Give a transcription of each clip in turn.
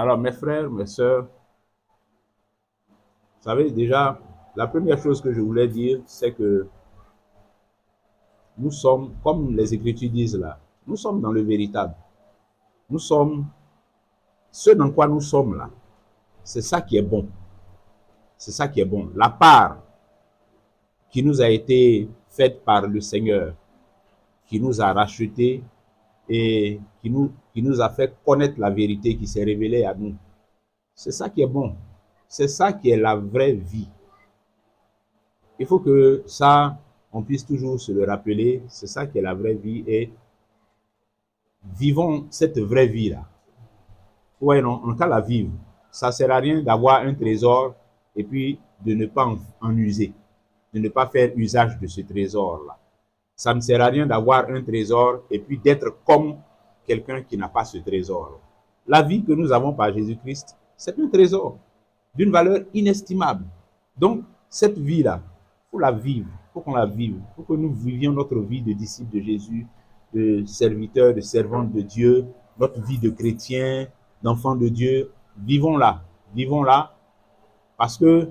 Alors, mes frères, mes sœurs, vous savez, déjà, la première chose que je voulais dire, c'est que nous sommes, comme les Écritures disent là, nous sommes dans le véritable. Nous sommes ce dans quoi nous sommes là. C'est ça qui est bon. C'est ça qui est bon. La part qui nous a été faite par le Seigneur, qui nous a rachetés et qui nous a fait connaître la vérité qui s'est révélée à nous. C'est ça qui est bon. C'est ça qui est la vraie vie. Il faut que ça, on puisse toujours se le rappeler. C'est ça qui est la vraie vie et vivons cette vraie vie-là. Ouais, non, on peut la vivre. Ça ne sert à rien d'avoir un trésor et puis de ne pas en user, de ne pas faire usage de ce trésor-là. Ça ne sert à rien d'avoir un trésor et puis d'être comme quelqu'un qui n'a pas ce trésor. La vie que nous avons par Jésus-Christ, c'est un trésor d'une valeur inestimable. Donc, cette vie-là, il faut la vivre, il faut qu'on la vive, il faut que nous vivions notre vie de disciples de Jésus, de serviteurs, de servantes de Dieu, notre vie de chrétien, d'enfants de Dieu. Vivons-la, parce que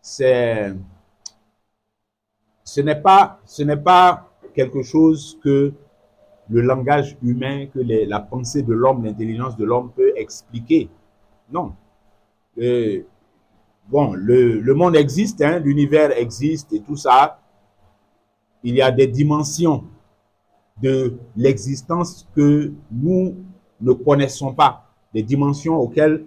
ce n'est pas quelque chose que le langage humain, que la pensée de l'homme, l'intelligence de l'homme peut expliquer. Non. Bon, le monde existe, hein, l'univers existe et tout ça. Il y a des dimensions de l'existence que nous ne connaissons pas, des dimensions auxquelles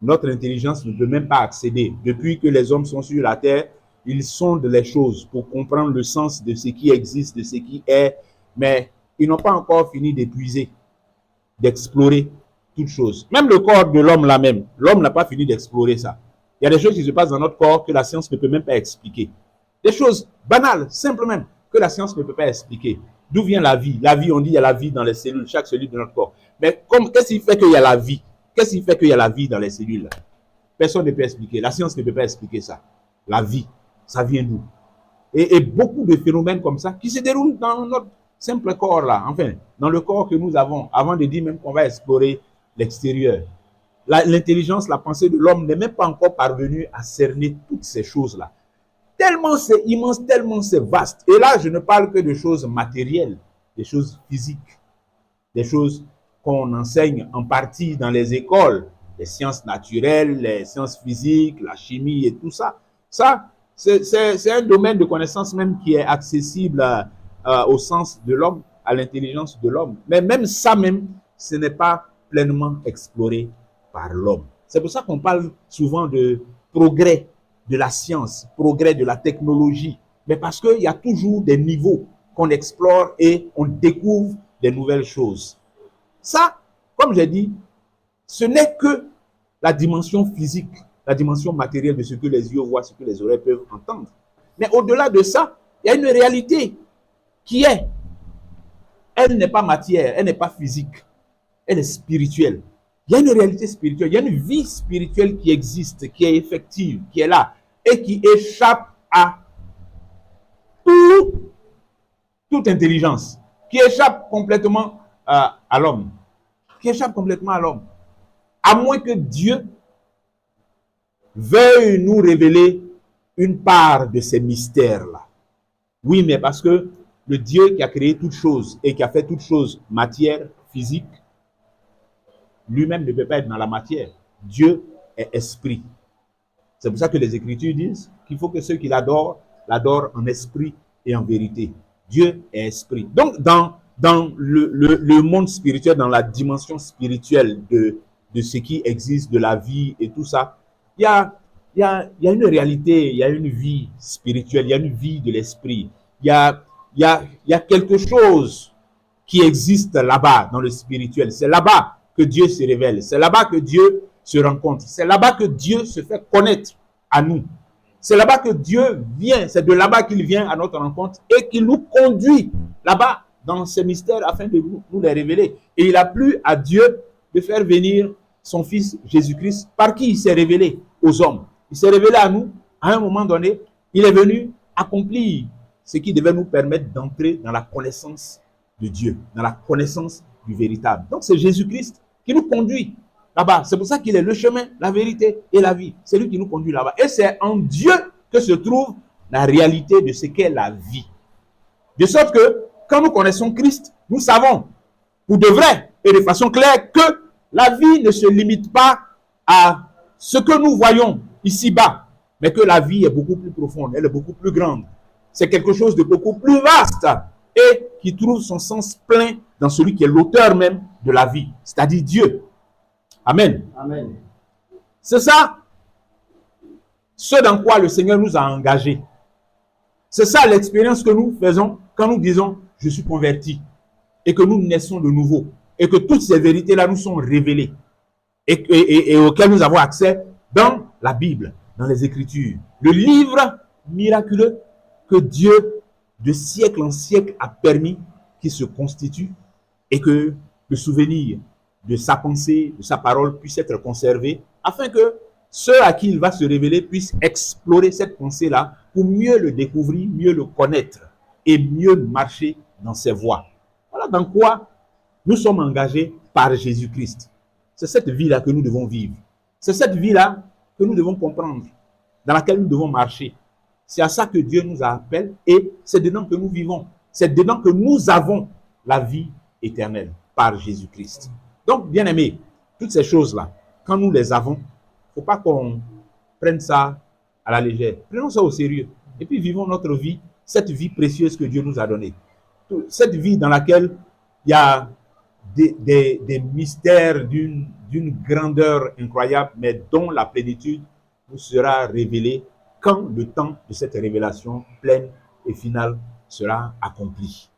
notre intelligence ne peut même pas accéder. Depuis que les hommes sont sur la terre, ils sondent les choses pour comprendre le sens de ce qui existe, de ce qui est, mais ils n'ont pas encore fini d'épuiser, d'explorer toutes choses. Même le corps de l'homme là-même, l'homme n'a pas fini d'explorer ça. Il y a des choses qui se passent dans notre corps que la science ne peut même pas expliquer. Des choses banales, simplement, que la science ne peut pas expliquer. D'où vient la vie? La vie, on dit il y a la vie dans les cellules, chaque cellule de notre corps. Mais qu'est-ce qui fait qu'il y a la vie? Qu'est-ce qui fait qu'il y a la vie dans les cellules? Personne ne peut expliquer. La science ne peut pas expliquer ça. La vie, ça vient d'où? Et beaucoup de phénomènes comme ça qui se déroulent dans notre simple corps là, enfin, dans le corps que nous avons, avant de dire même qu'on va explorer l'extérieur. L'intelligence, la pensée de l'homme n'est même pas encore parvenue à cerner toutes ces choses-là. Tellement c'est immense, tellement c'est vaste. Et là, je ne parle que de choses matérielles, des choses physiques, des choses qu'on enseigne en partie dans les écoles, les sciences naturelles, les sciences physiques, la chimie et tout ça. Ça, c'est un domaine de connaissance même qui est accessible au sens de l'homme, à l'intelligence de l'homme. Mais même ça même, ce n'est pas pleinement exploré par l'homme. C'est pour ça qu'on parle souvent de progrès de la science, progrès de la technologie. Mais parce qu'il y a toujours des niveaux qu'on explore et on découvre des nouvelles choses. Ça, comme j'ai dit, ce n'est que la dimension physique, la dimension matérielle de ce que les yeux voient, ce que les oreilles peuvent entendre. Mais au-delà de ça, il y a une réalité qui est, elle n'est pas matière, elle n'est pas physique, elle est spirituelle. Il y a une réalité spirituelle, il y a une vie spirituelle qui existe, qui est effective, qui est là, et qui échappe à toute intelligence, qui échappe complètement à l'homme, qui échappe complètement à l'homme. À moins que Dieu veuille nous révéler une part de ces mystères-là. Oui, mais parce que le Dieu qui a créé toutes choses et qui a fait toutes choses, matière, physique, lui-même ne peut pas être dans la matière. Dieu est esprit. C'est pour ça que les Écritures disent qu'il faut que ceux qui l'adorent, l'adorent en esprit et en vérité. Dieu est esprit. Donc, dans le monde spirituel, dans la dimension spirituelle de ce qui existe, de la vie et tout ça, il y a une réalité, il y a une vie spirituelle, il y a une vie de l'esprit. Il y a quelque chose qui existe là-bas, dans le spirituel. C'est là-bas que Dieu se révèle. C'est là-bas que Dieu se rencontre. C'est là-bas que Dieu se fait connaître à nous. C'est là-bas que Dieu vient. C'est de là-bas qu'il vient à notre rencontre et qu'il nous conduit là-bas dans ces mystères afin de nous les révéler. Et il a plu à Dieu de faire venir son Fils Jésus-Christ par qui il s'est révélé aux hommes. Il s'est révélé à nous à un moment donné. Il est venu accomplir ce qui devait nous permettre d'entrer dans la connaissance de Dieu, dans la connaissance du véritable. Donc c'est Jésus-Christ qui nous conduit là-bas. C'est pour ça qu'il est le chemin, la vérité et la vie. C'est lui qui nous conduit là-bas. Et c'est en Dieu que se trouve la réalité de ce qu'est la vie. De sorte que, quand nous connaissons Christ, nous savons, pour de vrai et de façon claire, que la vie ne se limite pas à ce que nous voyons ici-bas, mais que la vie est beaucoup plus profonde, elle est beaucoup plus grande. C'est quelque chose de beaucoup plus vaste et qui trouve son sens plein dans celui qui est l'auteur même de la vie, c'est-à-dire Dieu. Amen. Amen. C'est ça, ce dans quoi le Seigneur nous a engagés. C'est ça l'expérience que nous faisons quand nous disons « je suis converti » et que nous naissons de nouveau et que toutes ces vérités-là nous sont révélées et auxquelles nous avons accès dans la Bible, dans les Écritures. Le livre miraculeux que Dieu, de siècle en siècle, a permis qu'il se constitue et que le souvenir de sa pensée, de sa parole puisse être conservé afin que ceux à qui il va se révéler puissent explorer cette pensée-là pour mieux le découvrir, mieux le connaître et mieux marcher dans ses voies. Voilà dans quoi nous sommes engagés par Jésus-Christ. C'est cette vie-là que nous devons vivre. C'est cette vie-là que nous devons comprendre, dans laquelle nous devons marcher. C'est à ça que Dieu nous appelle et c'est dedans que nous vivons. C'est dedans que nous avons la vie éternelle par Jésus-Christ. Donc, bien aimés, toutes ces choses-là, quand nous les avons, il ne faut pas qu'on prenne ça à la légère. Prenons ça au sérieux. Et puis vivons notre vie, cette vie précieuse que Dieu nous a donnée. Cette vie dans laquelle il y a des mystères d'une grandeur incroyable, mais dont la plénitude nous sera révélée quand le temps de cette révélation pleine et finale sera accompli.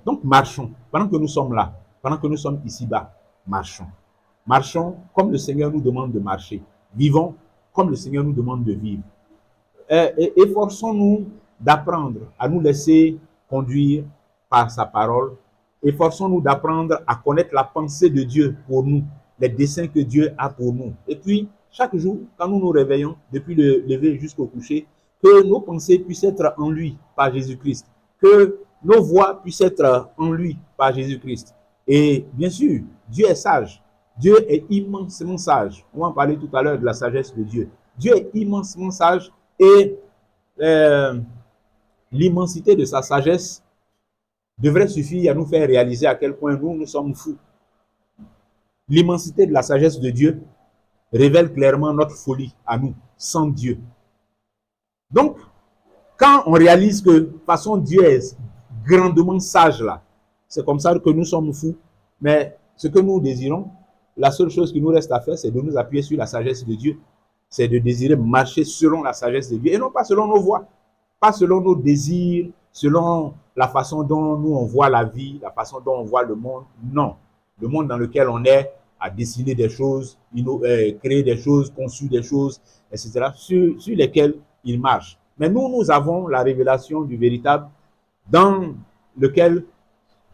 Donc marchons, pendant que nous sommes là, pendant que nous sommes ici-bas, marchons. Marchons comme le Seigneur nous demande de marcher. Vivons comme le Seigneur nous demande de vivre. Efforçons-nous d'apprendre à nous laisser conduire par sa parole. Efforçons-nous d'apprendre à connaître la pensée de Dieu pour nous, les desseins que Dieu a pour nous. Et puis, chaque jour, quand nous nous réveillons, depuis le lever jusqu'au coucher, que nos pensées puissent être en lui par Jésus-Christ. Que nos voix puissent être en lui par Jésus-Christ. Et bien sûr, Dieu est sage. Dieu est immensément sage. On va en parler tout à l'heure de la sagesse de Dieu. Dieu est immensément sage et l'immensité de sa sagesse devrait suffire à nous faire réaliser à quel point nous sommes fous. L'immensité de la sagesse de Dieu révèle clairement notre folie à nous, sans Dieu. Donc, quand on réalise que, de toute façon, Dieu est grandement sage là, c'est comme ça que nous sommes fous. Mais ce que nous désirons, la seule chose qui nous reste à faire, c'est de nous appuyer sur la sagesse de Dieu. C'est de désirer marcher selon la sagesse de Dieu et non pas selon nos voies, pas selon nos désirs, selon la façon dont nous on voit la vie, la façon dont on voit le monde. Non, le monde dans lequel on est à dessiner des choses, créer des choses, conçu des choses, etc., sur lesquelles il marche. Mais nous avons la révélation du véritable dans lequel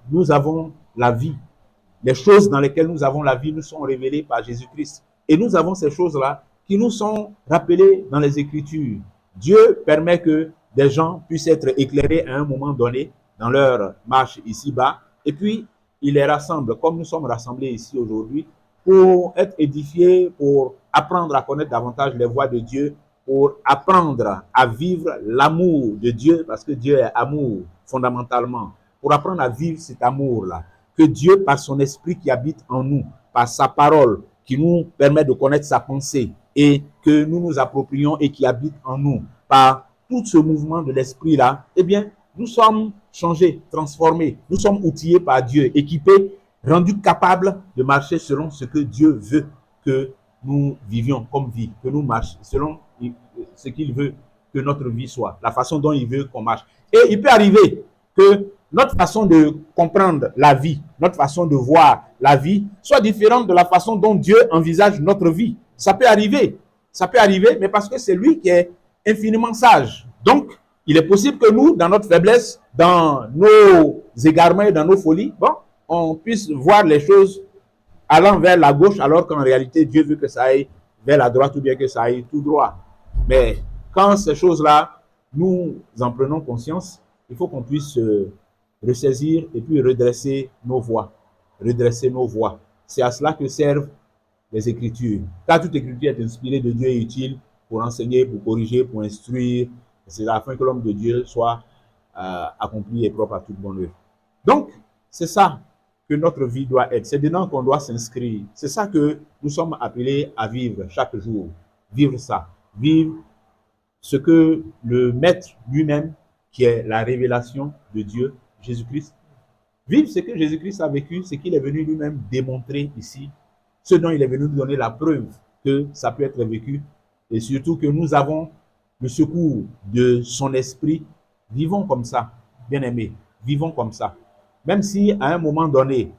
nous avons la vie. Les choses dans lesquelles nous avons la vie nous sont révélées par Jésus-Christ. Et nous avons ces choses-là qui nous sont rappelées dans les Écritures. Dieu permet que des gens puissent être éclairés à un moment donné dans leur marche ici-bas. Et puis, il les rassemble, comme nous sommes rassemblés ici aujourd'hui, pour être édifiés, pour apprendre à connaître davantage les voies de Dieu, pour apprendre à vivre l'amour de Dieu, parce que Dieu est amour fondamentalement, pour apprendre à vivre cet amour-là, que Dieu, par son esprit qui habite en nous, par sa parole, qui nous permet de connaître sa pensée, et que nous nous approprions et qui habite en nous, par tout ce mouvement de l'esprit-là, eh bien, nous sommes changés, transformés, nous sommes outillés par Dieu, équipés, rendus capables de marcher selon ce que Dieu veut que nous vivions comme vie, que nous marchions selon ce qu'il veut que notre vie soit, la façon dont il veut qu'on marche. Et il peut arriver que notre façon de comprendre la vie, notre façon de voir la vie, soit différente de la façon dont Dieu envisage notre vie. Ça peut arriver, mais parce que c'est lui qui est infiniment sage. Donc, il est possible que nous, dans notre faiblesse, dans nos égarements et dans nos folies, on puisse voir les choses allant vers la gauche, alors qu'en réalité, Dieu veut que ça aille vers la droite ou bien que ça aille tout droit. Mais quand ces choses-là, nous en prenons conscience, il faut qu'on puisse ressaisir et puis redresser nos voies. Redresser nos voies. C'est à cela que servent les Écritures. Car toute Écriture est inspirée de Dieu et utile pour enseigner, pour corriger, pour instruire. C'est afin que l'homme de Dieu soit accompli et propre à toute bonne œuvre. Donc, c'est ça que notre vie doit être. C'est dedans qu'on doit s'inscrire. C'est ça que nous sommes appelés à vivre chaque jour. Vivre ça. Vivre ce que le Maître lui-même, qui est la révélation de Dieu, Jésus-Christ, vivre ce que Jésus-Christ a vécu, ce qu'il est venu lui-même démontrer ici, ce dont il est venu nous donner la preuve que ça peut être vécu, et surtout que nous avons le secours de son esprit. Vivons comme ça, bien-aimés, vivons comme ça. Même si à un moment donné,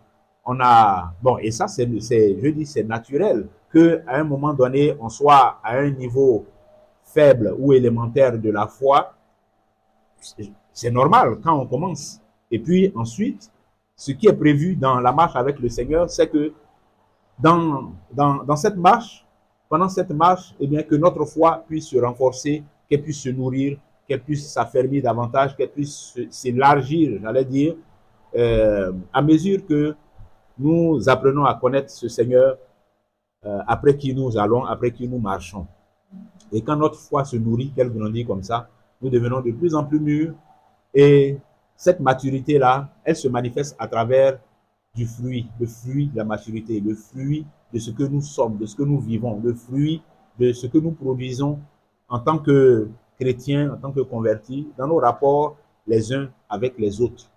on a, bon, et ça je dis c'est naturel, qu'à un moment donné, on soit à un niveau faible ou élémentaire de la foi, c'est normal quand on commence. Et puis ensuite, ce qui est prévu dans la marche avec le Seigneur, c'est que dans cette marche, pendant cette marche, eh bien, que notre foi puisse se renforcer, qu'elle puisse se nourrir, qu'elle puisse s'affermir davantage, qu'elle puisse s'élargir, j'allais dire, à mesure que nous apprenons à connaître ce Seigneur, après qui nous allons, après qui nous marchons. Et quand notre foi se nourrit, qu'elle grandit comme ça, nous devenons de plus en plus mûrs. Et cette maturité-là, elle se manifeste à travers du fruit, le fruit de la maturité, le fruit de ce que nous sommes, de ce que nous vivons, le fruit de ce que nous produisons en tant que chrétiens, en tant que convertis, dans nos rapports les uns avec les autres,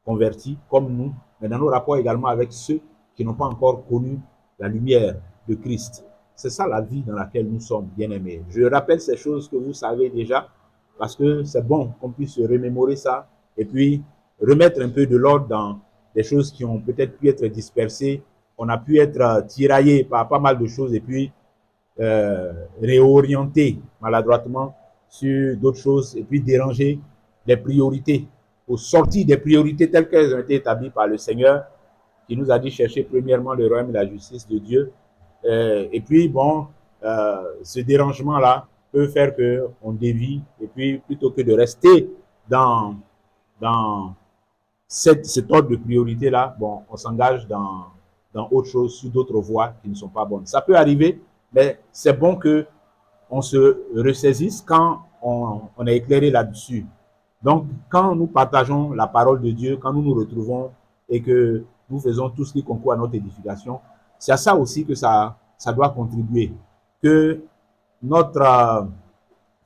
convertis comme nous, mais dans nos rapports également avec ceux qui n'ont pas encore connu la lumière de Christ. C'est ça la vie dans laquelle nous sommes, bien-aimés. Je rappelle ces choses que vous savez déjà, parce que c'est bon qu'on puisse se remémorer ça et puis remettre un peu de l'ordre dans des choses qui ont peut-être pu être dispersées. On a pu être tiraillé par pas mal de choses et puis réorienter maladroitement sur d'autres choses et puis déranger les priorités, au sortir des priorités telles qu'elles ont été établies par le Seigneur, qui nous a dit chercher premièrement le royaume et la justice de Dieu. Et puis, bon, ce dérangement-là peut faire qu'on dévie, et puis plutôt que de rester dans cet ordre de priorité-là, bon, on s'engage dans autre chose, sur d'autres voies qui ne sont pas bonnes. Ça peut arriver, mais c'est bon qu'on se ressaisisse quand on est éclairé là-dessus. Donc, quand nous partageons la parole de Dieu, quand nous nous retrouvons et que nous faisons tout ce qui concourt à notre édification, c'est à ça aussi que ça doit contribuer. Que notre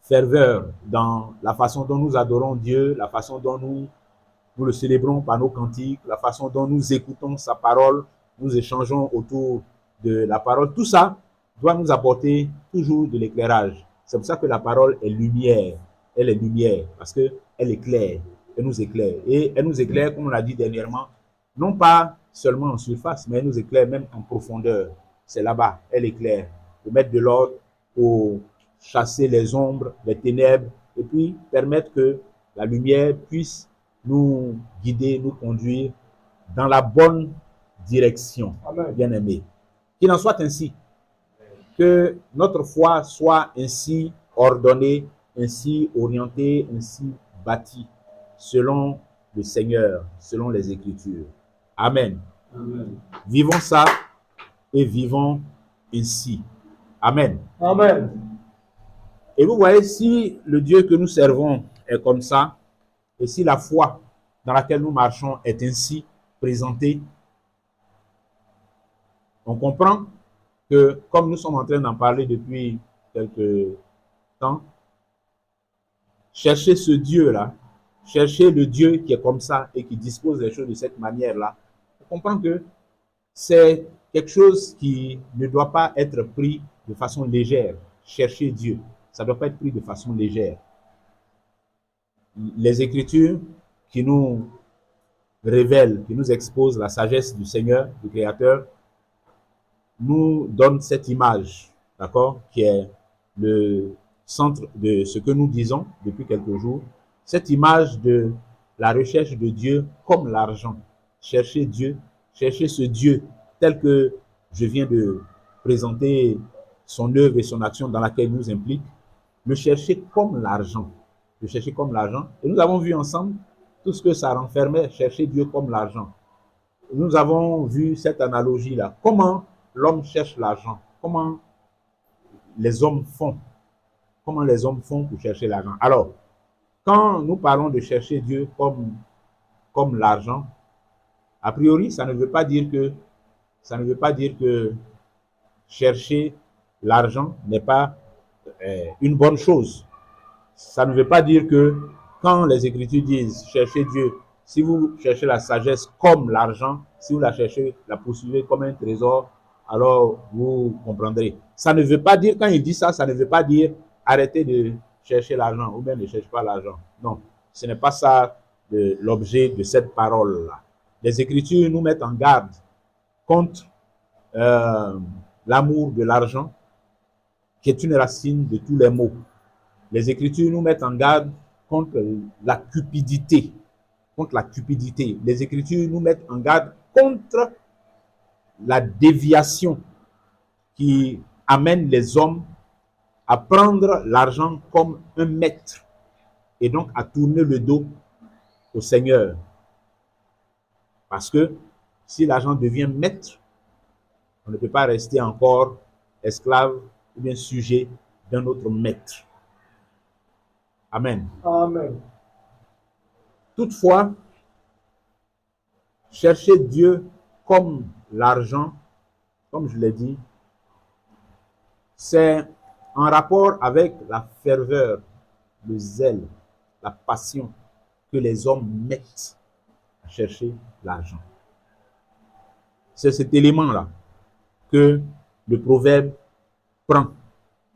ferveur dans la façon dont nous adorons Dieu, la façon dont nous le célébrons par nos cantiques, la façon dont nous écoutons sa parole, nous échangeons autour de la parole, tout ça doit nous apporter toujours de l'éclairage. C'est pour ça que la parole est lumière. Elle est lumière parce qu'elle éclaire, elle nous éclaire. Et elle nous éclaire, comme on l'a dit dernièrement, non pas seulement en surface, mais elle nous éclaire même en profondeur. C'est là-bas, elle éclaire, pour mettre de l'ordre, pour chasser les ombres, les ténèbres, et puis permettre que la lumière puisse nous guider, nous conduire dans la bonne direction, bien-aimés. Qu'il en soit ainsi. Que notre foi soit ainsi ordonnée, ainsi orientée, ainsi bâtie, selon le Seigneur, selon les Écritures. Amen. Amen. Vivons ça et vivons ainsi. Amen. Amen. Et vous voyez, si le Dieu que nous servons est comme ça, et si la foi dans laquelle nous marchons est ainsi présentée, on comprend que, comme nous sommes en train d'en parler depuis quelques temps, chercher ce Dieu-là, chercher le Dieu qui est comme ça et qui dispose des choses de cette manière-là, on comprend que c'est quelque chose qui ne doit pas être pris de façon légère. Chercher Dieu, ça ne doit pas être pris de façon légère. Les Écritures qui nous révèlent, qui nous exposent la sagesse du Seigneur, du Créateur, nous donnent cette image, d'accord, qui est le centre de ce que nous disons depuis quelques jours, cette image de la recherche de Dieu comme l'argent. Chercher Dieu, chercher ce Dieu tel que je viens de présenter son œuvre et son action dans laquelle il nous implique, le chercher comme l'argent. Le chercher comme l'argent. Et nous avons vu ensemble tout ce que ça renfermait, chercher Dieu comme l'argent. Nous avons vu cette analogie-là. Comment l'homme cherche l'argent, comment les hommes font, comment les hommes font pour chercher l'argent. Alors, quand nous parlons de chercher Dieu comme l'argent, a priori, ça ne veut pas dire que chercher l'argent n'est pas une bonne chose. Ça ne veut pas dire que quand les Écritures disent chercher Dieu, si vous cherchez la sagesse comme l'argent, si vous la cherchez, la poursuivez comme un trésor, alors vous comprendrez. Ça ne veut pas dire, quand il dit ça, ça ne veut pas dire arrêtez de chercher l'argent ou bien ne cherchez pas l'argent. Non, ce n'est pas ça l'objet de cette parole-là. Les Écritures nous mettent en garde contre l'amour de l'argent, qui est une racine de tous les maux. Les Écritures nous mettent en garde contre la cupidité. Contre la cupidité. Les Écritures nous mettent en garde contre la déviation qui amène les hommes à prendre l'argent comme un maître et donc à tourner le dos au Seigneur. Parce que si l'argent devient maître, on ne peut pas rester encore esclave ou bien sujet d'un autre maître. Amen. Amen. Toutefois, chercher Dieu comme l'argent, comme je l'ai dit, c'est en rapport avec la ferveur, le zèle, la passion que les hommes mettent à chercher l'argent. C'est cet élément-là que le proverbe prend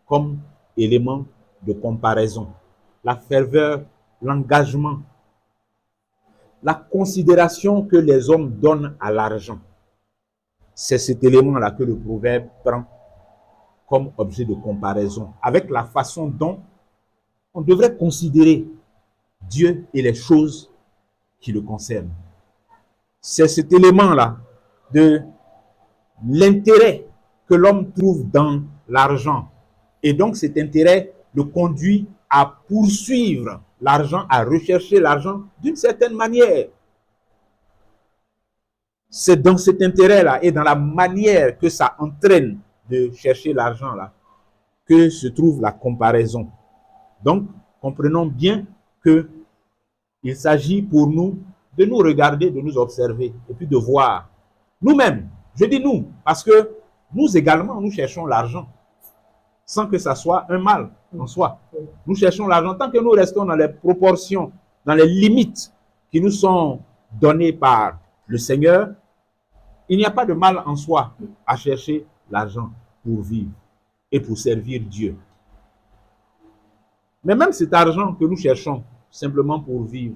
comme élément de comparaison. La ferveur, l'engagement, la considération que les hommes donnent à l'argent. C'est cet élément-là que le proverbe prend comme objet de comparaison avec la façon dont on devrait considérer Dieu et les choses qui le concernent. C'est cet élément-là de l'intérêt que l'homme trouve dans l'argent. Et donc cet intérêt le conduit à poursuivre l'argent, à rechercher l'argent d'une certaine manière. C'est dans cet intérêt-là et dans la manière que ça entraîne de chercher l'argent-là que se trouve la comparaison. Donc, comprenons bien que il s'agit pour nous de nous regarder, de nous observer et puis de voir nous-mêmes. Je dis nous, parce que nous également, nous cherchons l'argent sans que ça soit un mal en soi. Nous cherchons l'argent tant que nous restons dans les proportions, dans les limites qui nous sont données par le Seigneur. Il n'y a pas de mal en soi à chercher l'argent pour vivre et pour servir Dieu. Mais même cet argent que nous cherchons simplement pour vivre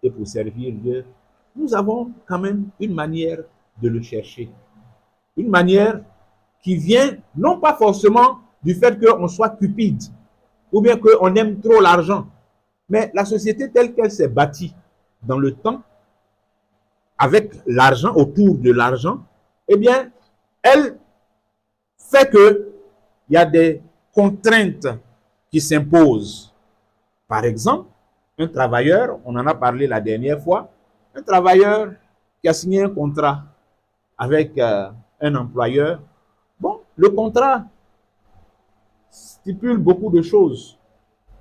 et pour servir Dieu, nous avons quand même une manière de le chercher. Une manière qui vient non pas forcément du fait qu'on soit cupide ou bien qu'on aime trop l'argent, mais la société telle qu'elle s'est bâtie dans le temps, avec l'argent, autour de l'argent, eh bien, elle fait que il y a des contraintes qui s'imposent. Par exemple, un travailleur, on en a parlé la dernière fois, un travailleur qui a signé un contrat avec un employeur. Bon, le contrat stipule beaucoup de choses,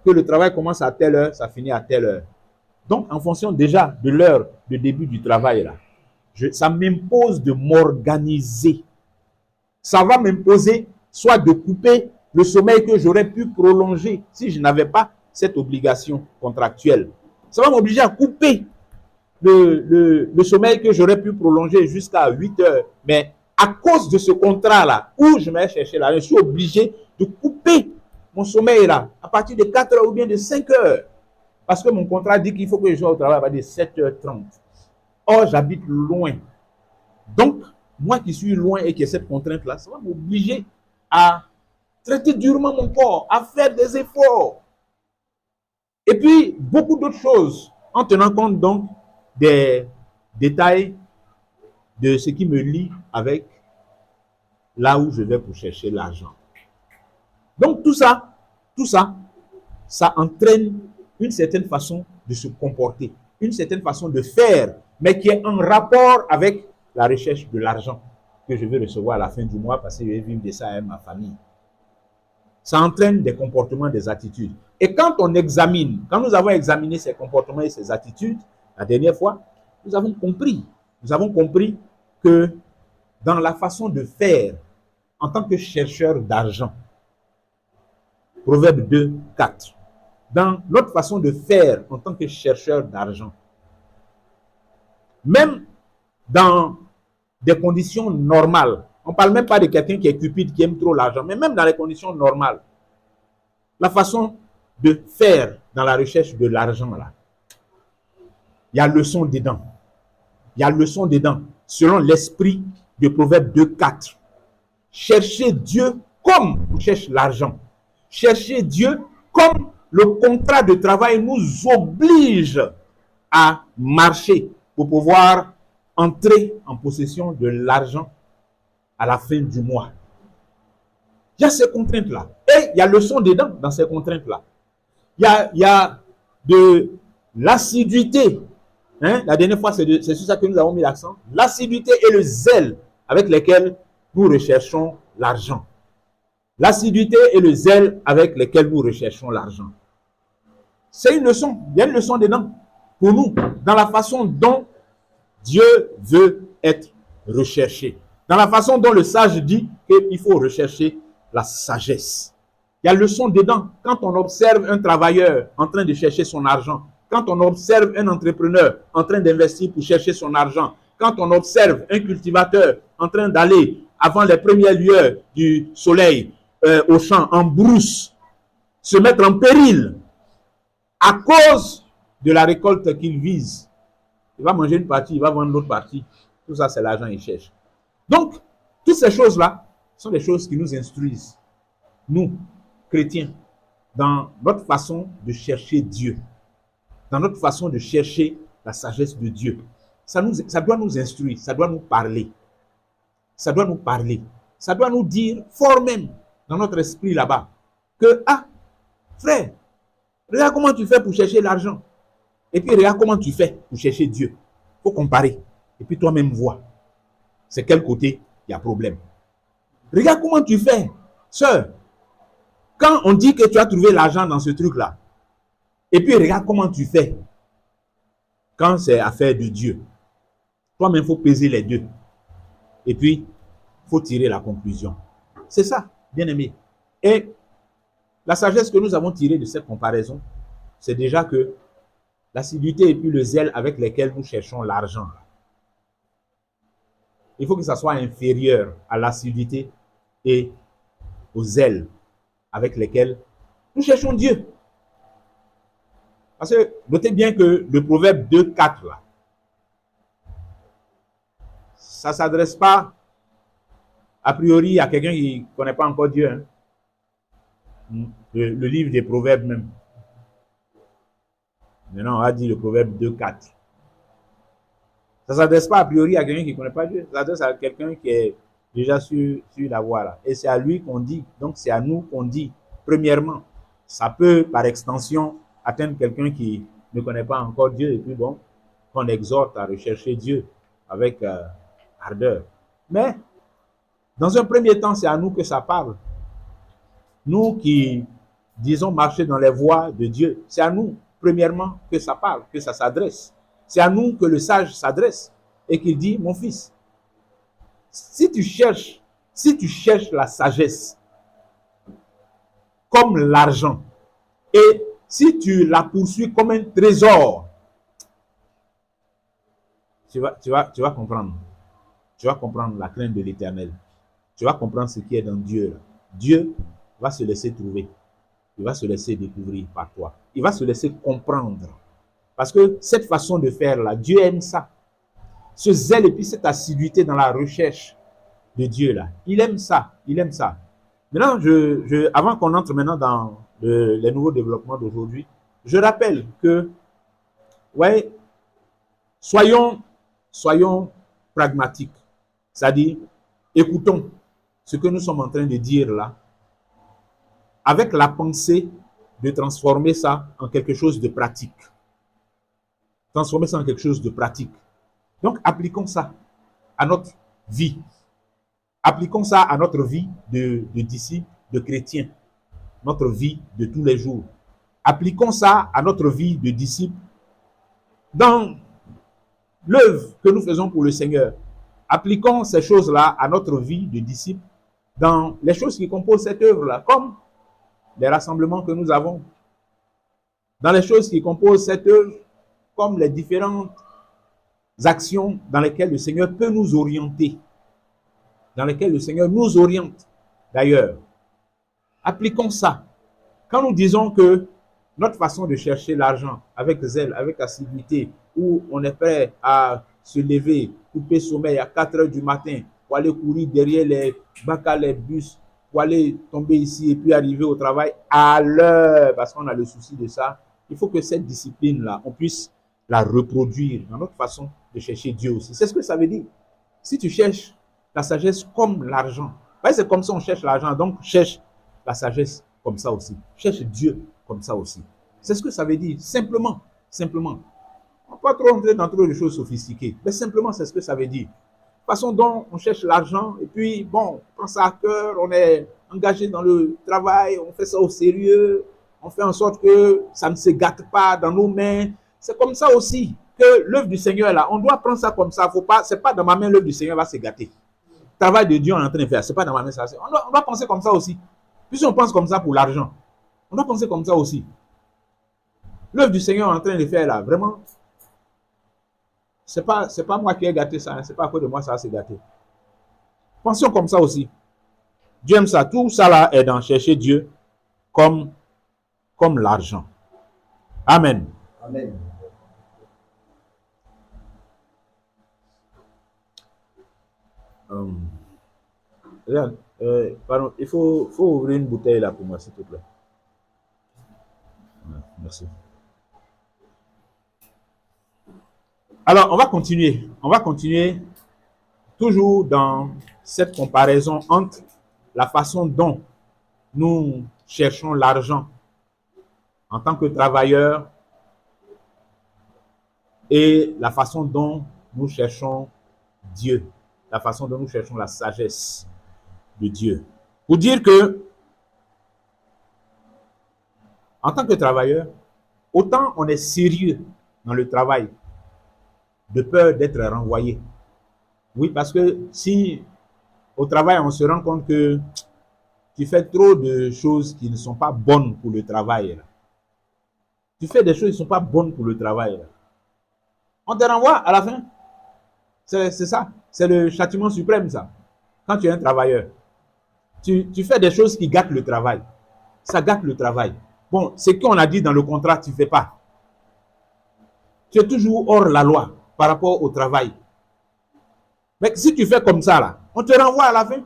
que le travail commence à telle heure, ça finit à telle heure. Donc, en fonction déjà de l'heure de début du travail, là, ça m'impose de m'organiser. Ça va m'imposer soit de couper le sommeil que j'aurais pu prolonger si je n'avais pas cette obligation contractuelle. Ça va m'obliger à couper le sommeil que j'aurais pu prolonger jusqu'à 8 heures. Mais à cause de ce contrat-là, où je vais chercher là, je suis obligé de couper mon sommeil là, à partir de 4 heures ou bien de 5 heures. Parce que mon contrat dit qu'il faut que je sois au travail à partir de 7h30. Or, j'habite loin. Donc, moi qui suis loin et qui ai cette contrainte-là, ça va m'obliger à traiter durement mon corps, à faire des efforts. Et puis, beaucoup d'autres choses, en tenant compte donc des détails de ce qui me lie avec là où je vais pour chercher l'argent. Donc, tout ça, ça entraîne une certaine façon de se comporter, une certaine façon de faire, mais qui est en rapport avec la recherche de l'argent. que je vais recevoir à la fin du mois parce que je vais vivre de ça avec ma famille. Ça entraîne des comportements, des attitudes. Et quand on examine, quand nous avons examiné ces comportements et ces attitudes, la dernière fois, nous avons compris que dans la façon de faire, en tant que chercheur d'argent, Proverbe 2, 4, dans notre façon de faire en tant que chercheur d'argent, même dans des conditions normales, on ne parle même pas de quelqu'un qui est cupide, qui aime trop l'argent, mais même dans les conditions normales, la façon de faire dans la recherche de l'argent, là, il y a leçon dedans. Il y a leçon dedans, selon l'esprit de Proverbe 2, 4. Cherchez Dieu comme on cherche l'argent. Cherchez Dieu comme le contrat de travail nous oblige à marcher pour pouvoir entrer en possession de l'argent à la fin du mois. Il y a ces contraintes-là. Et il y a leçon dedans dans ces contraintes-là. Il y a de l'assiduité. Hein? La dernière fois, c'est sur ça que nous avons mis l'accent. L'assiduité et le zèle avec lesquels nous recherchons l'argent. L'assiduité et le zèle avec lesquels nous recherchons l'argent. C'est une leçon. Il y a une leçon dedans pour nous, dans la façon dont Dieu veut être recherché. Dans la façon dont le sage dit qu'il faut rechercher la sagesse. Il y a leçon dedans. Quand on observe un travailleur en train de chercher son argent, quand on observe un entrepreneur en train d'investir pour chercher son argent, quand on observe un cultivateur en train d'aller avant les premières lueurs du soleil au champ, en brousse, se mettre en péril à cause de la récolte qu'il vise. Il va manger une partie, il va vendre l'autre partie. Tout ça, c'est l'argent qu'il cherche. Donc, toutes ces choses-là sont des choses qui nous instruisent, nous, chrétiens, dans notre façon de chercher Dieu, dans notre façon de chercher la sagesse de Dieu. Ça doit nous instruire, ça doit nous parler. Ça doit nous parler. Ça doit nous dire fort même dans notre esprit là-bas que, ah, frère, regarde comment tu fais pour chercher l'argent. Et puis regarde comment tu fais pour chercher Dieu. Il faut comparer. Et puis toi-même vois. C'est quel côté il y a problème. Regarde comment tu fais, sœur. Quand on dit que tu as trouvé l'argent dans ce truc-là, et puis regarde comment tu fais quand c'est affaire de Dieu. Toi-même, il faut peser les deux. Et puis, il faut tirer la conclusion. C'est ça, bien aimé. Et la sagesse que nous avons tirée de cette comparaison, c'est déjà que l'assiduité et puis le zèle avec lesquels nous cherchons l'argent, il faut que ça soit inférieur à l'assiduité et au zèle avec lesquels nous cherchons Dieu. Parce que notez bien que le proverbe 2, 4 là, ça ne s'adresse pas a priori à quelqu'un qui ne connaît pas encore Dieu. Hein. Le livre des proverbes même. Maintenant, on va dire le proverbe 2, 4. Ça ne s'adresse pas a priori à quelqu'un qui ne connaît pas Dieu. Ça s'adresse à quelqu'un qui est déjà sur la voie là. Et c'est à lui qu'on dit. Donc, c'est à nous qu'on dit. Premièrement, ça peut, par extension, atteindre quelqu'un qui ne connaît pas encore Dieu. Et puis, bon, qu'on exhorte à rechercher Dieu avec ardeur. Mais, dans un premier temps, c'est à nous que ça parle. Nous qui disons marcher dans les voies de Dieu, c'est à nous, premièrement, que ça parle, que ça s'adresse. C'est à nous que le sage s'adresse et qu'il dit, mon fils, si tu cherches la sagesse comme l'argent et si tu la poursuis comme un trésor, tu vas comprendre. Tu vas comprendre la crainte de l'Éternel. Tu vas comprendre ce qui est dans Dieu. Dieu va se laisser trouver. Il va se laisser découvrir par toi. Il va se laisser comprendre. Parce que cette façon de faire là, Dieu aime ça. Ce zèle et puis cette assiduité dans la recherche de Dieu là. Il aime ça. Il aime ça. Maintenant, avant qu'on entre maintenant dans les nouveaux développements d'aujourd'hui, je rappelle que, ouais, soyons pragmatiques. C'est-à-dire, écoutons ce que nous sommes en train de dire là, avec la pensée de transformer ça en quelque chose de pratique. Transformer ça en quelque chose de pratique. Donc, appliquons ça à notre vie. Appliquons ça à notre vie de disciples, de chrétiens, notre vie de tous les jours. Appliquons ça à notre vie de disciples dans l'œuvre que nous faisons pour le Seigneur. Appliquons ces choses-là à notre vie de disciples dans les choses qui composent cette œuvre-là, comme les rassemblements que nous avons, dans les choses qui composent cette œuvre, comme les différentes actions dans lesquelles le Seigneur peut nous orienter, dans lesquelles le Seigneur nous oriente d'ailleurs. Appliquons ça. Quand nous disons que notre façon de chercher l'argent avec zèle, avec assiduité, où on est prêt à se lever, couper sommeil à 4 heures du matin, pour aller courir derrière les bacs à les bus, pour aller tomber ici et puis arriver au travail à l'heure, parce qu'on a le souci de ça, il faut que cette discipline-là, on puisse la reproduire dans notre façon de chercher Dieu aussi. C'est ce que ça veut dire. Si tu cherches la sagesse comme l'argent, c'est comme ça on cherche l'argent, donc cherche la sagesse comme ça aussi. Cherche Dieu comme ça aussi. C'est ce que ça veut dire, simplement, simplement. On ne va pas trop entrer dans trop de choses sophistiquées, mais simplement c'est ce que ça veut dire. Façon dont on cherche l'argent, et puis bon, on prend ça à cœur, on est engagé dans le travail, on fait ça au sérieux, on fait en sorte que ça ne se gâte pas dans nos mains. C'est comme ça aussi que l'œuvre du Seigneur là, on doit prendre ça comme ça. Faut pas, c'est pas dans ma main l'œuvre du Seigneur va se gâter. Le travail de Dieu on est en train de faire, c'est pas dans ma main ça. On doit penser comme ça aussi. Puis si on pense comme ça pour l'argent, on doit penser comme ça aussi. L'œuvre du Seigneur est en train de faire là, vraiment, c'est pas moi qui ai gâté ça, hein, c'est pas à cause de moi ça va se gâter. Pensons comme ça aussi. Dieu aime ça. Tout ça là est dans chercher Dieu comme l'argent. Amen. Amen. Regarde, pardon, il faut ouvrir une bouteille là pour moi, s'il te plaît. Merci. Alors, on va continuer. On va continuer toujours dans cette comparaison entre la façon dont nous cherchons l'argent en tant que travailleurs et la façon dont nous cherchons Dieu, la façon dont nous cherchons la sagesse de Dieu. Pour dire que, en tant que travailleur, autant on est sérieux dans le travail, de peur d'être renvoyé. Oui, parce que si au travail, on se rend compte que tu fais trop de choses qui ne sont pas bonnes pour le travail. Là. Tu fais des choses qui ne sont pas bonnes pour le travail. Là. On te renvoie à la fin. C'est ça. C'est le châtiment suprême, ça. Quand tu es un travailleur, tu fais des choses qui gâtent le travail. Ça gâte le travail. Bon, ce qu'on a dit dans le contrat, tu ne fais pas. Tu es toujours hors la loi par rapport au travail. Mais si tu fais comme ça, là, on te renvoie à la fin.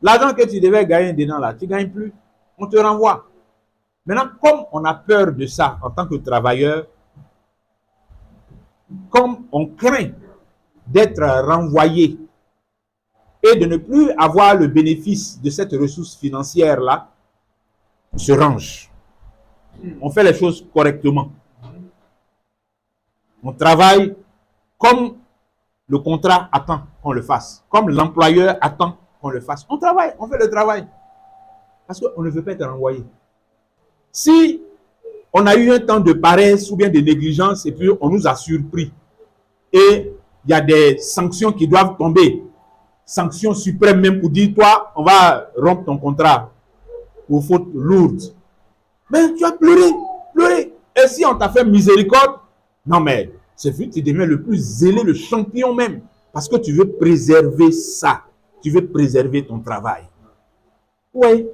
L'argent que tu devais gagner dedans, là, tu ne gagnes plus. On te renvoie. Maintenant, comme on a peur de ça en tant que travailleur, comme on craint d'être renvoyé et de ne plus avoir le bénéfice de cette ressource financière-là, on se range. On fait les choses correctement. On travaille comme le contrat attend qu'on le fasse, comme l'employeur attend qu'on le fasse. On travaille, on fait le travail. Parce qu'on ne veut pas être renvoyé. Si on a eu un temps de paresse ou bien de négligence et puis on nous a surpris et il y a des sanctions qui doivent tomber, sanctions suprêmes même pour dire, toi, on va rompre ton contrat pour faute lourde. Mais tu as pleuré, pleuré. Et si on t'a fait miséricorde, non mais c'est vu, tu deviens le plus zélé, le champion même. Parce que tu veux préserver ça. Tu veux préserver ton travail. Oui.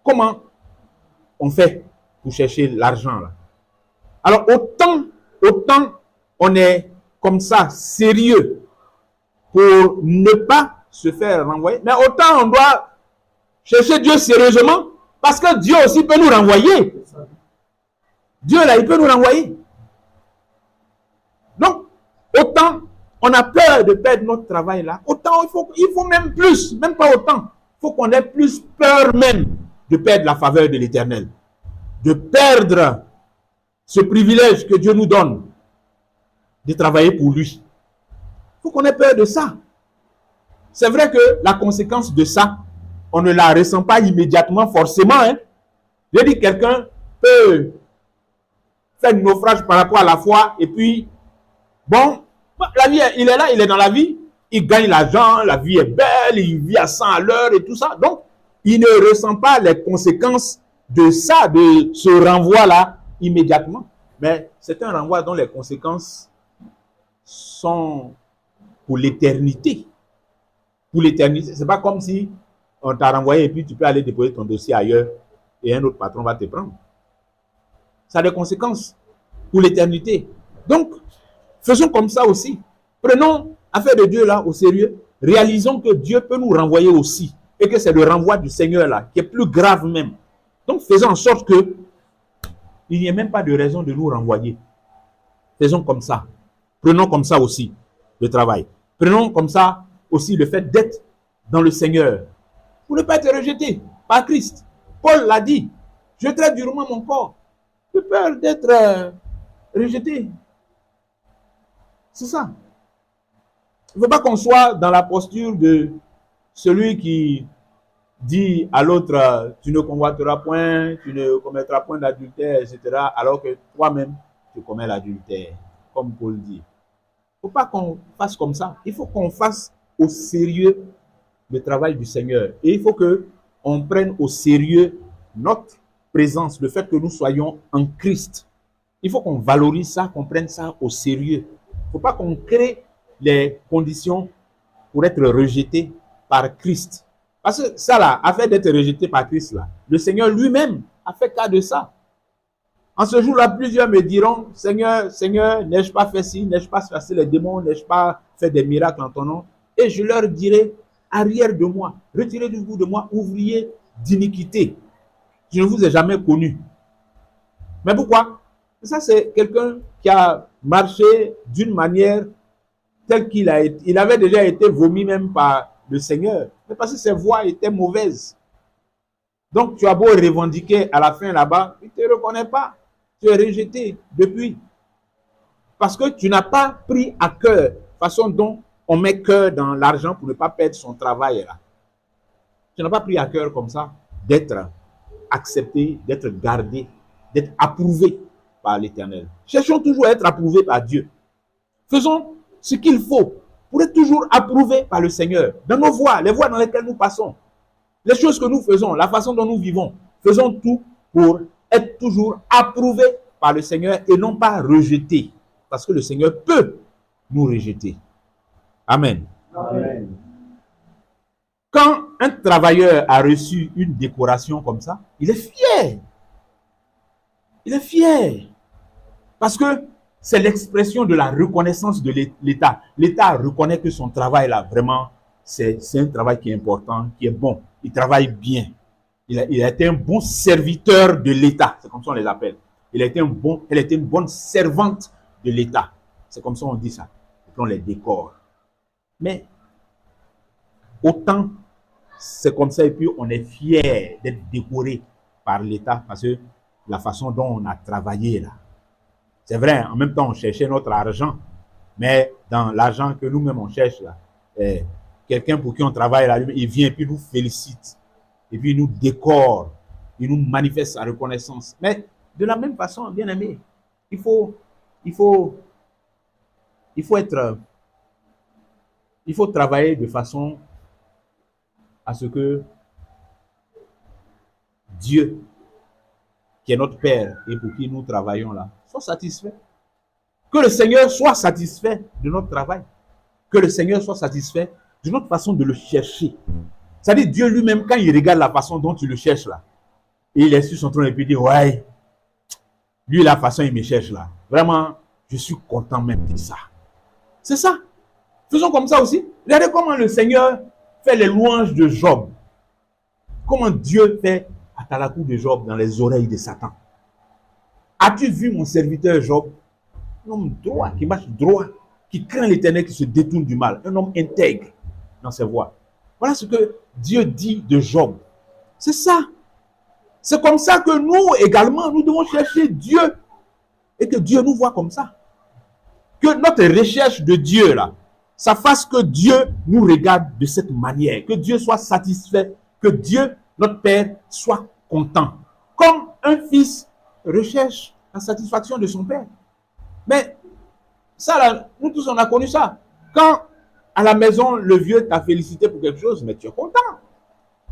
Comment on fait pour chercher l'argent là? Alors autant on est comme ça, sérieux, pour ne pas se faire renvoyer, mais autant on doit chercher Dieu sérieusement, parce que Dieu aussi peut nous renvoyer. Dieu là, il peut nous renvoyer. Donc, autant on a peur de perdre notre travail là, autant il faut même plus, même pas autant. Il faut qu'on ait plus peur même de perdre la faveur de l'Éternel. De perdre ce privilège que Dieu nous donne de travailler pour lui. Il faut qu'on ait peur de ça. C'est vrai que la conséquence de ça, on ne la ressent pas immédiatement forcément. Hein. Je dis, quelqu'un peut faire un naufrage par rapport à la foi et puis, bon, la vie, il est là, il est dans la vie, il gagne l'argent, la vie est belle, il vit à 100 à l'heure et tout ça. Donc, il ne ressent pas les conséquences de ça, de ce renvoi-là, immédiatement. Mais c'est un renvoi dont les conséquences sont pour l'éternité. Pour l'éternité. Ce n'est pas comme si on t'a renvoyé et puis tu peux aller déposer ton dossier ailleurs et un autre patron va te prendre. Ça a des conséquences pour l'éternité. Donc, faisons comme ça aussi. Prenons l'affaire de Dieu là au sérieux. Réalisons que Dieu peut nous renvoyer aussi. Et que c'est le renvoi du Seigneur là qui est plus grave même. Donc, faisons en sorte que il n'y ait même pas de raison de nous renvoyer. Faisons comme ça. Prenons comme ça aussi le travail. Prenons comme ça aussi le fait d'être dans le Seigneur. Pour ne pas être rejeté par Christ. Paul l'a dit. Je traite durement mon corps. J'ai peur d'être rejeté. C'est ça. Il ne faut pas qu'on soit dans la posture de celui qui dit à l'autre, tu ne convoiteras point, tu ne commettras point d'adultère, etc. Alors que toi-même, tu commets l'adultère, comme Paul dit. Il ne faut pas qu'on fasse comme ça. Il faut qu'on fasse au sérieux le travail du Seigneur. Et il faut qu'on prenne au sérieux notre présence, le fait que nous soyons en Christ. Il faut qu'on valorise ça, qu'on prenne ça au sérieux. Il ne faut pas qu'on crée les conditions pour être rejeté par Christ. Parce que ça là, afin d'être rejeté par Christ là, le Seigneur lui-même a fait cas de ça. En ce jour-là, plusieurs me diront, Seigneur, Seigneur, n'ai-je pas fait ci, n'ai-je pas chassé les démons, n'ai-je pas fait des miracles en ton nom? Et je leur dirai, arrière de moi, retirez-vous de moi, ouvrier d'iniquité. Je ne vous ai jamais connu. Mais pourquoi? Ça, c'est quelqu'un qui a marché d'une manière telle qu'il a été. Il avait déjà été vomi même par le Seigneur. Mais parce que ses voies étaient mauvaises. Donc, tu as beau revendiquer à la fin là-bas, il ne te reconnaît pas. Tu es rejeté depuis. Parce que tu n'as pas pris à cœur la façon dont on met cœur dans l'argent pour ne pas perdre son travail là. Tu n'as pas pris à cœur comme ça d'être accepté, d'être gardé, d'être approuvé par l'Éternel. Cherchons toujours à être approuvés par Dieu. Faisons ce qu'il faut pour être toujours approuvés par le Seigneur. Dans nos voies, les voies dans lesquelles nous passons, les choses que nous faisons, la façon dont nous vivons, faisons tout pour être toujours approuvés par le Seigneur et non pas rejetés. Parce que le Seigneur peut nous rejeter. Amen. Amen. Quand un travailleur a reçu une décoration comme ça, il est fier. Il est fier. Parce que c'est l'expression de la reconnaissance de l'État. L'État reconnaît que son travail là, vraiment, c'est un travail qui est important, qui est bon. Il travaille bien. Il a été un bon serviteur de l'État. C'est comme ça on les appelle. Elle était une bonne servante de l'État. C'est comme ça on dit ça. Et puis on les décore. Mais autant c'est comme ça et puis on est fier d'être décoré par l'État parce que la façon dont on a travaillé là. C'est vrai, en même temps on cherchait notre argent, mais dans l'argent que nous-mêmes on cherche là, quelqu'un pour qui on travaille là, il vient et puis nous félicite, et puis il nous décore, il nous manifeste sa reconnaissance. Mais de la même façon, bien aimé, il faut travailler de façon à ce que Dieu, qui est notre Père et pour qui nous travaillons là, soit satisfait. Que le Seigneur soit satisfait de notre travail. Que le Seigneur soit satisfait de notre façon de le chercher. C'est-à-dire Dieu lui-même, quand il regarde la façon dont tu le cherches là, et il est sur son trône et puis il dit, ouais, lui la façon il me cherche là, vraiment, je suis content même de ça. C'est ça. Faisons comme ça aussi. Regardez comment le Seigneur fait les louanges de Job. Comment Dieu fait Atalakou de Job dans les oreilles de Satan. As-tu vu mon serviteur Job? Un homme droit, qui marche droit, qui craint l'Éternel, qui se détourne du mal. Un homme intègre dans ses voies. Voilà ce que Dieu dit de Job. C'est ça. C'est comme ça que nous également, nous devons chercher Dieu. Et que Dieu nous voit comme ça. Que notre recherche de Dieu là, ça fasse que Dieu nous regarde de cette manière, que Dieu soit satisfait, que Dieu, notre Père, soit content. Comme un fils recherche la satisfaction de son père. Mais ça, là, nous tous, on a connu ça. Quand à la maison, le vieux t'a félicité pour quelque chose, mais tu es content.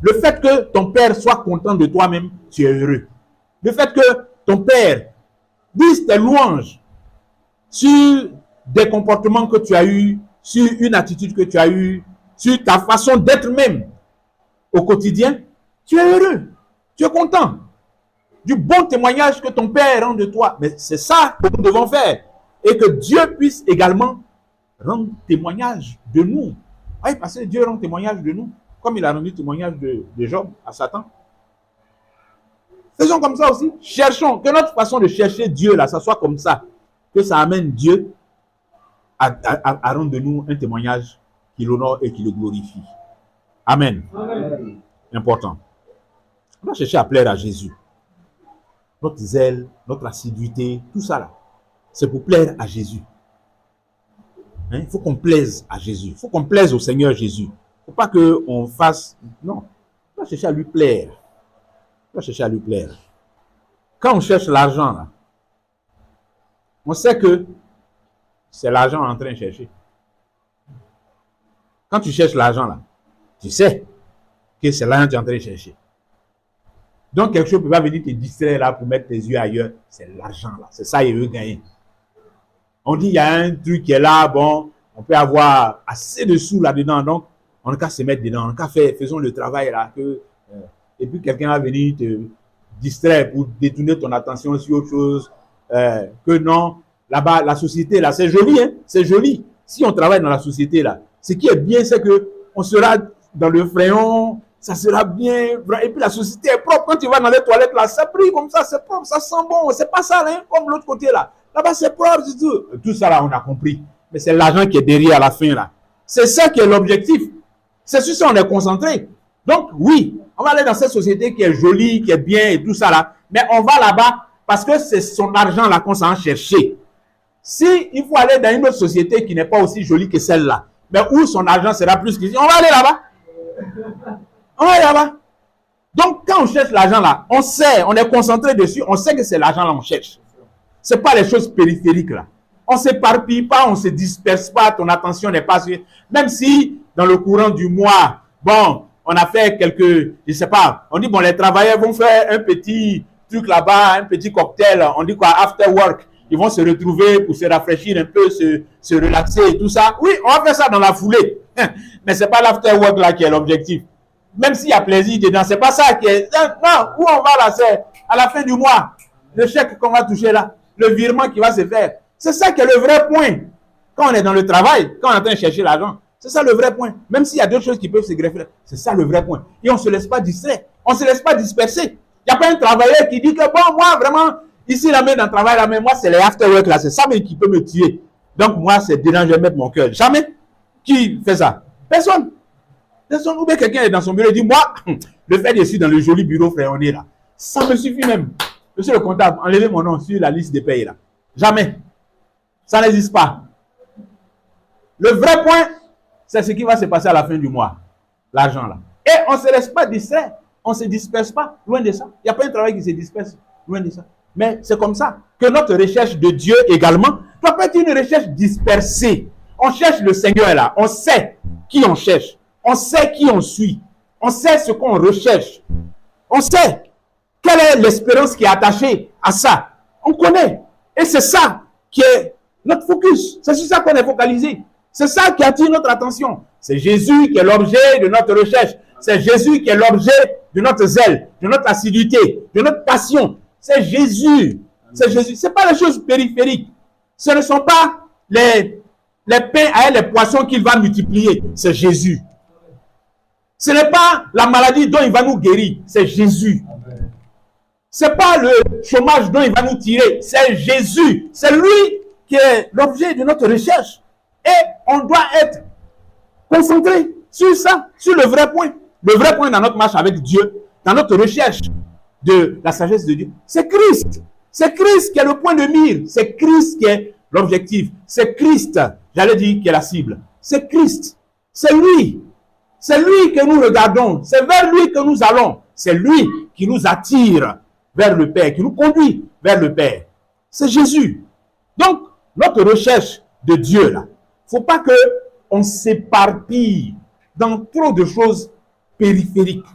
Le fait que ton père soit content de toi-même, tu es heureux. Le fait que ton père dise tes louanges sur des comportements que tu as eus, sur une attitude que tu as eue, sur ta façon d'être même au quotidien, tu es heureux, tu es content. Du bon témoignage que ton père rend de toi. Mais c'est ça que nous devons faire. Et que Dieu puisse également rendre témoignage de nous. Oui, parce que Dieu rend témoignage de nous, comme il a rendu témoignage de Job à Satan. Faisons comme ça aussi. Cherchons, que notre façon de chercher Dieu, là, ça soit comme ça. Que ça amène Dieu à rendre de nous un témoignage qui l'honore et qui le glorifie. Amen. Amen. Important. On va chercher à plaire à Jésus. Notre zèle, notre assiduité, tout ça là, c'est pour plaire à Jésus. Il faut qu'on plaise à Jésus. Il faut qu'on plaise au Seigneur Jésus. Il ne faut pas qu'on fasse... Non. On va chercher à lui plaire. On va chercher à lui plaire. Quand on cherche l'argent là, on sait que c'est l'argent en train de chercher. Quand tu cherches l'argent là, tu sais que c'est l'argent que tu es en train de chercher. Donc, quelque chose ne peut pas venir te distraire là pour mettre tes yeux ailleurs. C'est l'argent là. C'est ça qu'il veut gagner. On dit il y a un truc qui est là, bon, on peut avoir assez de sous là-dedans. Donc, on n'a qu'à se mettre dedans. On n'a qu'à faire, faisons le travail là. Et puis, quelqu'un va venir te distraire pour détourner ton attention sur autre chose. Que non, là-bas, la société là, c'est joli, hein? C'est joli. Si on travaille dans la société là, ce qui est bien, c'est qu'on sera dans le fréon. Ça sera bien. Et puis la société est propre. Quand tu vas dans les toilettes là, ça brille comme ça, c'est propre, ça sent bon. C'est pas ça, hein, comme l'autre côté là. Là-bas, c'est propre, c'est tout. Tout ça là, on a compris. Mais c'est l'argent qui est derrière à la fin là. C'est ça qui est l'objectif. C'est sur ça on est concentré. Donc, oui, on va aller dans cette société qui est jolie, qui est bien et tout ça là. Mais on va là-bas parce que c'est son argent là qu'on s'en chercher. Si il faut aller dans une autre société qui n'est pas aussi jolie que celle-là, mais où son argent sera plus qu'ici, on va aller là-bas. On va là-bas. Donc, quand on cherche l'argent là, on sait, on est concentré dessus, on sait que c'est l'argent là qu'on cherche. Ce n'est pas les choses périphériques là. On ne s'éparpille pas, on ne se disperse pas, ton attention n'est pas sur... Même si, dans le courant du mois, bon, on a fait quelques, je ne sais pas, on dit, bon, les travailleurs vont faire un petit truc là-bas, un petit cocktail, on dit quoi, after work. Ils vont se retrouver pour se rafraîchir un peu, se relaxer et tout ça. Oui, on va faire ça dans la foulée. Mais ce n'est pas l'after work là qui est l'objectif. Même s'il y a plaisir dedans, c'est pas ça qui est... Non, où on va là, c'est à la fin du mois. Le chèque qu'on va toucher là, le virement qui va se faire. C'est ça qui est le vrai point. Quand on est dans le travail, quand on est en train de chercher l'argent, c'est ça le vrai point. Même s'il y a d'autres choses qui peuvent se greffer là, c'est ça le vrai point. Et on ne se laisse pas distraire. On ne se laisse pas disperser. Il n'y a pas un travailleur qui dit que bon, moi vraiment, ici la main dans le travail, là, mais moi c'est les after work là, c'est ça mais qui peut me tuer. Donc moi c'est dedans, je vais mettre mon cœur. Jamais. Qui fait ça? Personne. Personne, ou bien quelqu'un est dans son bureau et dit, moi, le fait d'être dans le joli bureau fréonné là, ça me suffit même. Monsieur le comptable, enlevez mon nom sur la liste des payes là. Jamais. Ça n'existe pas. Le vrai point, c'est ce qui va se passer à la fin du mois. L'argent là. Et on ne se laisse pas distraire. On ne se disperse pas. Loin de ça. Il n'y a pas un travail qui se disperse. Loin de ça. Mais c'est comme ça que notre recherche de Dieu également doit pas être une recherche dispersée. On cherche le Seigneur là. On sait qui on cherche. On sait qui on suit. On sait ce qu'on recherche. On sait quelle est l'espérance qui est attachée à ça. On connaît. Et c'est ça qui est notre focus. C'est sur ça qu'on est focalisé. C'est ça qui attire notre attention. C'est Jésus qui est l'objet de notre recherche. C'est Jésus qui est l'objet de notre zèle, de notre assiduité, de notre passion. C'est Jésus. C'est Jésus. Ce n'est pas les choses périphériques. Ce ne sont pas les pains et les poissons qu'il va multiplier. C'est Jésus. Ce n'est pas la maladie dont il va nous guérir, c'est Jésus. Ce n'est pas le chômage dont il va nous tirer, c'est Jésus. C'est lui qui est l'objet de notre recherche. Et on doit être concentré sur ça, sur le vrai point. Le vrai point dans notre marche avec Dieu, dans notre recherche de la sagesse de Dieu, c'est Christ. C'est Christ qui est le point de mire. C'est Christ qui est l'objectif. C'est Christ, j'allais dire, qui est la cible. c'est Christ. C'est lui. C'est lui que nous regardons. C'est vers lui que nous allons. C'est lui qui nous attire vers le Père, qui nous conduit vers le Père. C'est Jésus. Donc, notre recherche de Dieu, là, il ne faut pas qu'on s'éparpille dans trop de choses périphériques,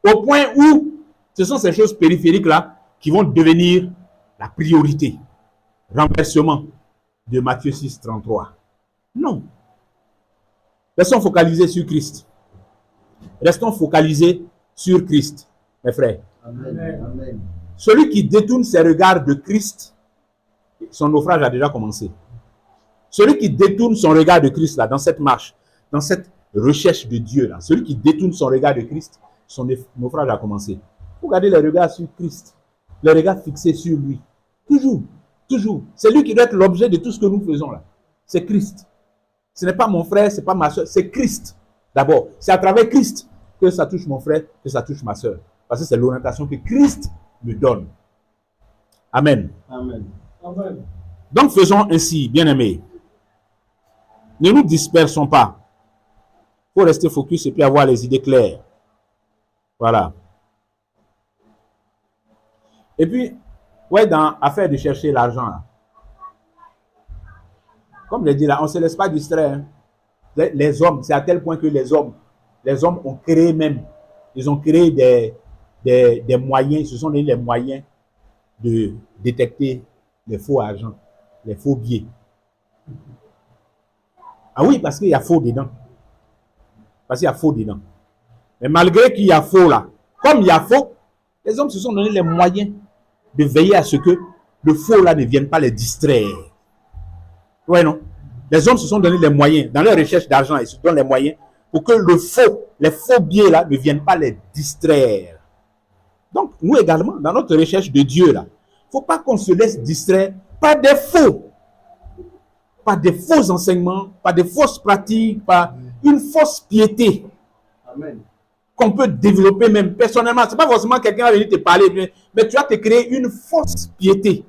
au point où ce sont ces choses périphériques-là qui vont devenir la priorité. Renversement de Matthieu 6, 33. Non. Restons focalisés sur Christ. Restons focalisés sur Christ, mes frères. Amen. Amen. Celui qui détourne ses regards de Christ, son naufrage a déjà commencé. Celui qui détourne son regard de Christ, là, dans cette marche, dans cette recherche de Dieu, là, celui qui détourne son regard de Christ, son naufrage a commencé. Vous gardez les regards sur Christ, les regards fixés sur lui. Toujours, toujours. C'est lui qui doit être l'objet de tout ce que nous faisons là. C'est Christ. Ce n'est pas mon frère, ce n'est pas ma soeur, c'est Christ. D'abord, c'est à travers Christ que ça touche mon frère, que ça touche ma soeur. Parce que c'est l'orientation que Christ me donne. Amen. Amen. Amen. Donc faisons ainsi, bien-aimés. Ne nous dispersons pas. Il faut rester focus et puis avoir les idées claires. Voilà. Et puis, ouais, dans l'affaire de chercher l'argent, là. Comme je l'ai dit là, on ne se laisse pas distraire. Hein. Les hommes, c'est à tel point que les hommes ont créé même, ils ont créé des moyens, ce sont les moyens de détecter les faux argent, les faux billets. Ah oui, parce qu'il y a faux dedans. Parce qu'il y a faux dedans. Mais malgré qu'il y a faux là, comme il y a faux, les hommes se sont donné les moyens de veiller à ce que le faux là ne vienne pas les distraire. Ouais, non? Les hommes se sont donné les moyens, dans leur recherche d'argent, ils se donnent les moyens pour que les faux billets là ne viennent pas les distraire. Donc, nous également, dans notre recherche de Dieu là, il ne faut pas qu'on se laisse distraire par des faux enseignements, par des fausses pratiques, par une fausse piété. Amen. Qu'on peut développer même personnellement. Ce n'est pas forcément quelqu'un va venir te parler, mais tu vas te créer une fausse piété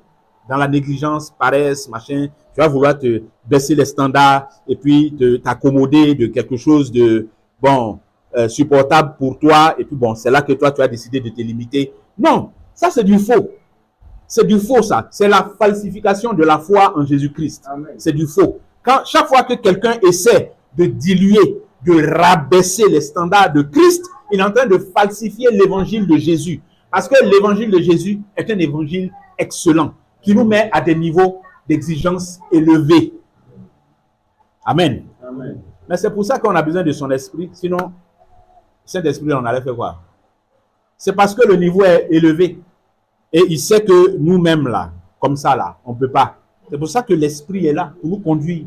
dans la négligence, paresse, machin. Tu vas vouloir te baisser les standards et puis t'accommoder de quelque chose de supportable pour toi. Et puis bon, c'est là que toi, tu as décidé de te limiter. Non, ça c'est du faux. C'est du faux, ça. C'est la falsification de la foi en Jésus-Christ. C'est du faux. Chaque fois que quelqu'un essaie de diluer, de rabaisser les standards de Christ, il est en train de falsifier l'évangile de Jésus. Parce que l'évangile de Jésus est un évangile excellent, qui nous met à des niveaux d'exigence élevés. Amen. Amen. Mais c'est pour ça qu'on a besoin de son esprit. Sinon, Saint-Esprit, on allait faire quoi? C'est parce que le niveau est élevé. Et il sait que nous-mêmes, là, comme ça, là, on ne peut pas. C'est pour ça que l'esprit est là, pour nous conduire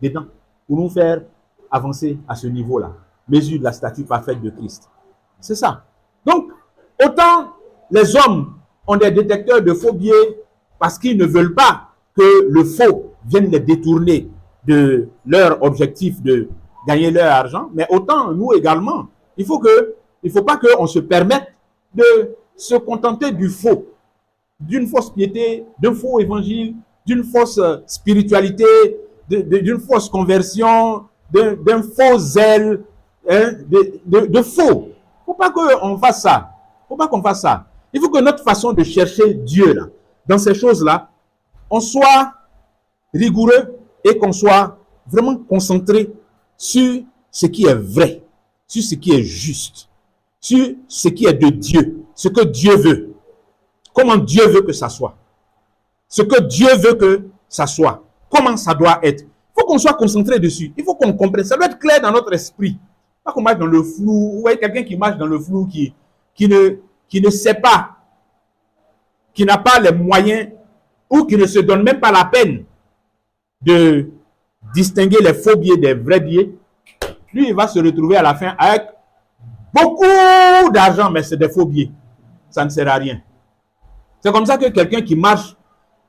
dedans, pour nous faire avancer à ce niveau-là. Mesure de la statue parfaite de Christ. C'est ça. Donc, autant les hommes ont des détecteurs de faux billets parce qu'ils ne veulent pas que le faux vienne les détourner de leur objectif de gagner leur argent, mais autant nous également, il ne faut pas qu'on se permette de se contenter du faux, d'une fausse piété, d'un faux évangile, d'une fausse spiritualité, d'une fausse conversion, d'un faux zèle, hein, de faux. Il ne faut pas qu'on fasse ça. Il ne faut pas qu'on fasse ça. Il faut que notre façon de chercher Dieu, là, dans ces choses-là, on soit rigoureux et qu'on soit vraiment concentré sur ce qui est vrai, sur ce qui est juste, sur ce qui est de Dieu, ce que Dieu veut. Comment Dieu veut que ça soit. Ce que Dieu veut que ça soit. Comment ça doit être. Il faut qu'on soit concentré dessus. Il faut qu'on comprenne. Ça doit être clair dans notre esprit. Pas qu'on marche dans le flou. Vous voyez quelqu'un qui marche dans le flou, qui ne sait pas, qui n'a pas les moyens ou qui ne se donne même pas la peine de distinguer les faux billets des vrais billets. Lui, il va se retrouver à la fin avec beaucoup d'argent, mais c'est des faux billets. Ça ne sert à rien. C'est comme ça que quelqu'un qui marche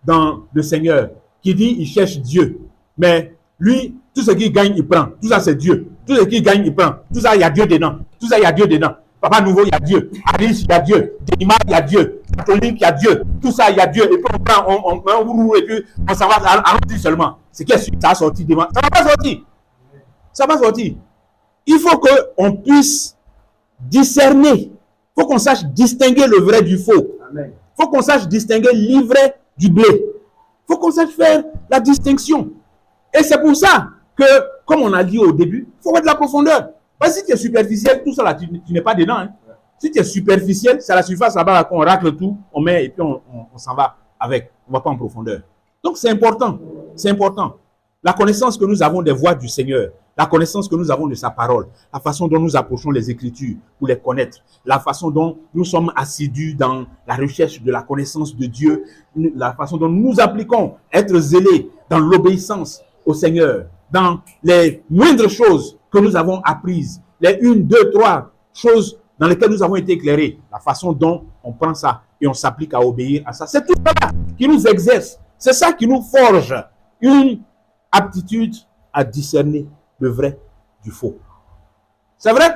dans le Seigneur, qui dit il cherche Dieu, mais lui, tout ce qu'il gagne, il prend. Tout ça, c'est Dieu. Tout ce qu'il gagne, il prend. Tout ça, il y a Dieu dedans. Tout ça, il y a Dieu dedans. Papa Nouveau, il y a Dieu. Alice, il y a Dieu. Dénima, il y a Dieu. Catholique, il y a Dieu. Tout ça, il y a Dieu. Et puis on prend, et puis on s'en va à dit seulement. Ce qui est sûr, ça a sorti devant. Ça ne va pas sortir. Ça va sortir. Il faut qu'on puisse discerner. Il faut qu'on sache distinguer le vrai du faux. Amen. Il faut qu'on sache distinguer l'ivraie du blé. Il faut qu'on sache faire la distinction. Et c'est pour ça que, comme on a dit au début, il faut avoir de la profondeur. Parce que si tu es superficiel, tout ça là, tu n'es pas dedans. Hein. Si tu es superficiel, c'est à la surface là-bas qu'on racle tout, on met et puis on s'en va avec. On ne va pas en profondeur. Donc c'est important. C'est important. La connaissance que nous avons des voies du Seigneur, la connaissance que nous avons de sa parole, la façon dont nous approchons les Écritures pour les connaître, la façon dont nous sommes assidus dans la recherche de la connaissance de Dieu, la façon dont nous appliquons être zélés dans l'obéissance au Seigneur, dans les moindres choses que nous avons apprises, les 1, 2, 3 choses dans lesquelles nous avons été éclairés, la façon dont on prend ça et on s'applique à obéir à ça. C'est tout ça qui nous exerce. C'est ça qui nous forge une aptitude à discerner le vrai du faux. C'est vrai,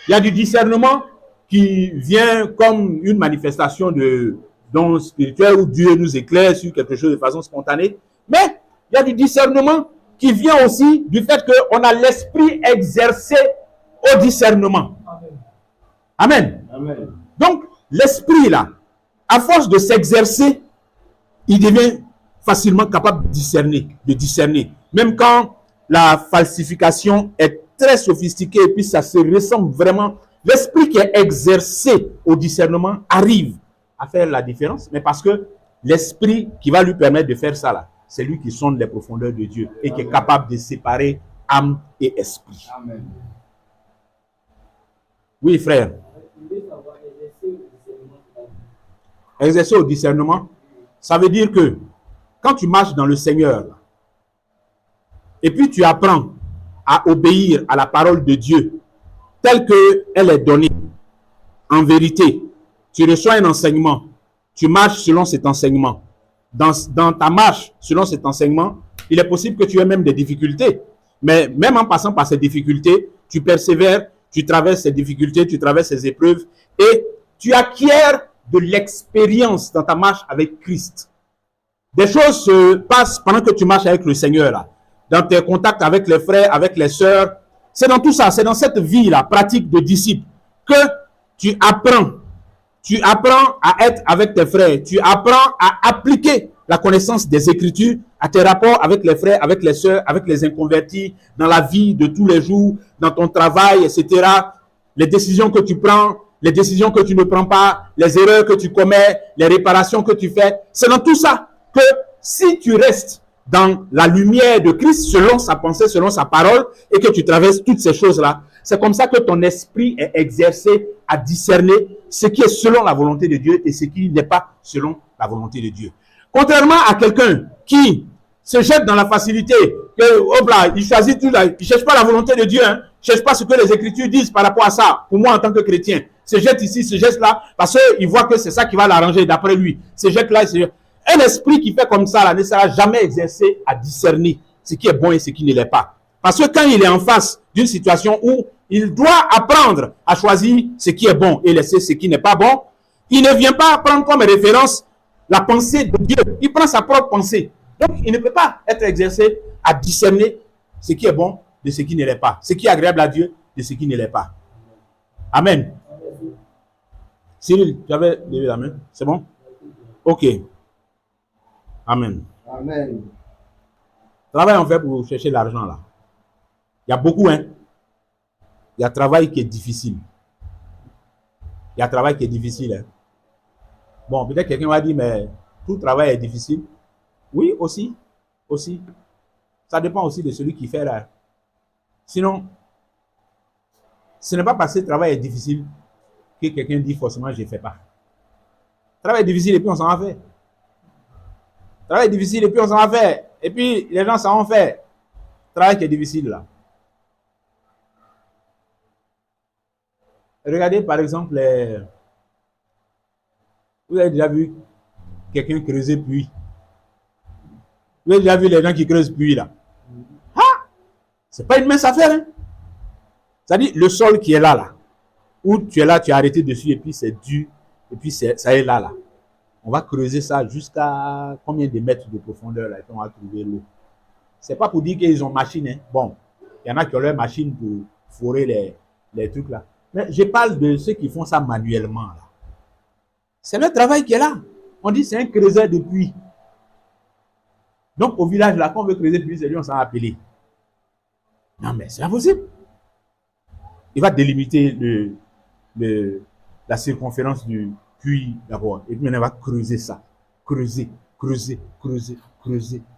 il y a du discernement qui vient comme une manifestation de don spirituel où Dieu nous éclaire sur quelque chose de façon spontanée. Mais il y a du discernement qui vient aussi du fait qu'on a l'esprit exercé au discernement. Amen. Amen. Donc, l'esprit là, à force de s'exercer, il devient facilement capable de discerner. Même quand la falsification est très sophistiquée et puis ça se ressemble vraiment, l'esprit qui est exercé au discernement arrive à faire la différence, mais parce que l'esprit qui va lui permettre de faire ça là, c'est lui qui sonde les profondeurs de Dieu et qui est capable de séparer âme et esprit. Amen. Oui, frère. Exercer au discernement, ça veut dire que quand tu marches dans le Seigneur et puis tu apprends à obéir à la parole de Dieu telle qu'elle est donnée en vérité, tu reçois un enseignement, tu marches selon cet enseignement. Dans ta marche selon cet enseignement, il est possible que tu aies même des difficultés, mais même en passant par ces difficultés, tu persévères, tu traverses ces difficultés, tu traverses ces épreuves et tu acquiers de l'expérience dans ta marche avec Christ. Des choses se passent pendant que tu marches avec le Seigneur, là. Dans tes contacts avec les frères, avec les sœurs. C'est dans tout ça, c'est dans cette vie-là, pratique de disciple, que tu apprends. Tu apprends à être avec tes frères. Tu apprends à appliquer la connaissance des Écritures à tes rapports avec les frères, avec les sœurs, avec les inconvertis, dans la vie de tous les jours, dans ton travail, etc. Les décisions que tu prends, les décisions que tu ne prends pas, les erreurs que tu commets, les réparations que tu fais. C'est dans tout ça que si tu restes dans la lumière de Christ, selon sa pensée, selon sa parole, et que tu traverses toutes ces choses-là, c'est comme ça que ton esprit est exercé à discerner ce qui est selon la volonté de Dieu et ce qui n'est pas selon la volonté de Dieu. Contrairement à quelqu'un qui se jette dans la facilité, que, hop là, il choisit tout là, il ne cherche pas la volonté de Dieu, hein, il ne cherche pas ce que les Écritures disent par rapport à ça, pour moi en tant que chrétien, se jette ici, se jette là, parce qu'il voit que c'est ça qui va l'arranger d'après lui, se jette là, se jette. Un esprit qui fait comme ça là, ne sera jamais exercé à discerner ce qui est bon et ce qui ne l'est pas. Parce que quand il est en face d'une situation où il doit apprendre à choisir ce qui est bon et laisser ce qui n'est pas bon, il ne vient pas prendre comme référence la pensée de Dieu. Il prend sa propre pensée. Donc, il ne peut pas être exercé à discerner ce qui est bon de ce qui ne l'est pas. Ce qui est agréable à Dieu de ce qui ne l'est pas. Amen. Cyril, tu avais levé la main. C'est bon? Ok. Amen. Amen. Travail on fait pour chercher l'argent là. Il y a beaucoup, hein. Il y a travail qui est difficile. Il y a travail qui est difficile, hein. Bon, peut-être quelqu'un va dire, mais tout travail est difficile. Oui, aussi. Aussi. Ça dépend aussi de celui qui fait là. Sinon, ce n'est pas parce que le travail est difficile que quelqu'un dit forcément je ne fais pas. Le travail est difficile et puis on s'en va faire. Le travail est difficile et puis on s'en va faire. Et puis les gens s'en vont faire. Le travail qui est difficile là. Regardez par exemple, vous avez déjà vu quelqu'un creuser puits. Vous avez déjà vu les gens qui creusent puits là. Ah! C'est pas une mince affaire, hein? C'est-à-dire le sol qui est là, là. Où tu es là, tu es arrêté dessus et puis c'est dur. Et puis ça est là, là. On va creuser ça jusqu'à combien de mètres de profondeur là et puis on va trouver l'eau. C'est pas pour dire qu'ils ont machine, hein. Bon, il Il y en a qui ont leur machine pour forer les trucs là. Mais je parle de ceux qui font ça manuellement. Là. C'est le travail qui est là. On dit c'est un creuseur de puits. Donc au village là, quand on veut creuser puits, c'est lui on s'en a appelé. Non mais c'est impossible. Il va délimiter la circonférence du puits d'abord. Et puis maintenant il va creuser ça. Creuser.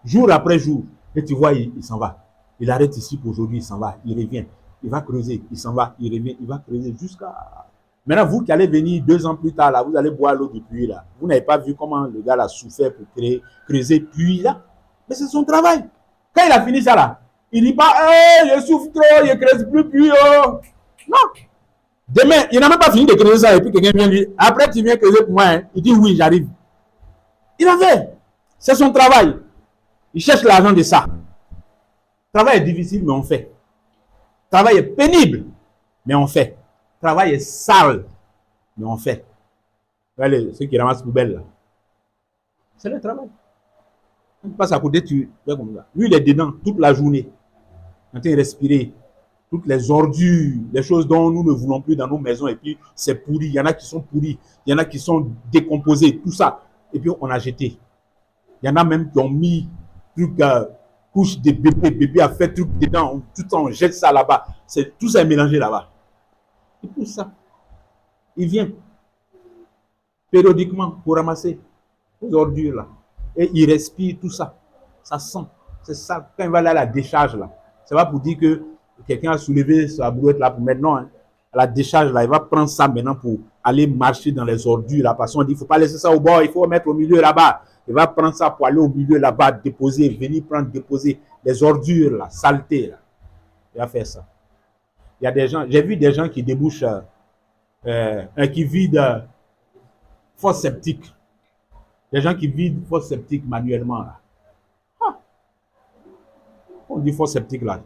Jour après jour. Et tu vois, il s'en va. Il arrête ici pour aujourd'hui, il s'en va. Il revient. Il va creuser. Il s'en va. Il revient. Il va creuser jusqu'à... Maintenant, vous qui allez venir 2 ans plus tard, là, vous allez boire l'eau du puits, là. Vous n'avez pas vu comment le gars a souffert pour creuser puits, là. Mais c'est son travail. Quand il a fini ça, là, il dit pas, hey, je souffre trop, je ne creuse plus puits, oh. Non. Demain, il n'a même pas fini de creuser ça, et puis quelqu'un vient lui dire, après tu viens creuser pour moi, hein. Il dit, oui, j'arrive. Il a fait. C'est son travail. Il cherche l'argent de ça. Le travail est difficile, mais on fait. Le travail est pénible, mais on fait. Le travail est sale, mais on fait. Regardez, ceux qui ramassent poubelle là. C'est le travail. Quand tu passes à côté, tu fais comme ça. Lui, il est dedans toute la journée. En train de respirer. Toutes les ordures, les choses dont nous ne voulons plus dans nos maisons, et puis c'est pourri. Il y en a qui sont pourris, il y en a qui sont décomposés, tout ça. Et puis on a jeté. Il y en a même qui ont mis couche de bébé a fait truc dedans, tout le temps on jette ça là-bas. Tout ça est mélangé là-bas. Et tout ça, il vient périodiquement pour ramasser les ordures là. Et il respire tout ça. Ça sent. C'est ça. Quand il va aller à la décharge là, c'est pas pour dire que quelqu'un a soulevé sa brouette là pour maintenant. Hein. À la décharge là, il va prendre ça maintenant pour aller marcher dans les ordures là. Parce qu'on dit, il ne faut pas laisser ça au bord, il faut mettre au milieu là-bas. Il va prendre ça pour aller au milieu là-bas, déposer, venir prendre, déposer les ordures là, saleté là. Il va faire ça. Il y a des gens, j'ai vu des gens qui débouchent, qui vident fosse septique. Des gens qui vident fosse septique manuellement là. Ah. On dit fosse septique là.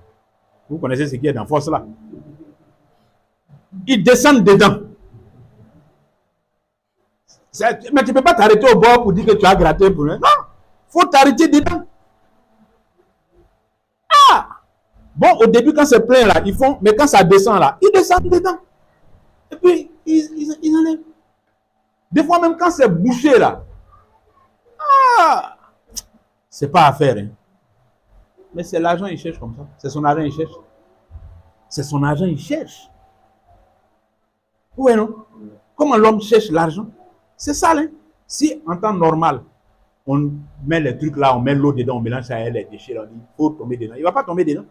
Vous connaissez ce qui est dans fosse là. Ils descendent dedans. Mais tu ne peux pas t'arrêter au bord pour dire que tu as gratté pour eux. Non, il faut t'arrêter dedans. Ah! Bon, au début, quand c'est plein là, ils font, mais quand ça descend là, ils descendent dedans. Et puis, ils enlèvent. Des fois, même quand c'est bouché là, ah! C'est pas à faire. Hein. Mais c'est l'argent, il cherche comme ça. C'est son argent, il cherche. C'est son argent, il cherche. Oui, non? Comment l'homme cherche l'argent? C'est ça, hein? Si en temps normal, on met les trucs là, on met l'eau dedans, on mélange ça avec les déchets, on dit, il faut tomber dedans. Il ne va pas tomber dedans.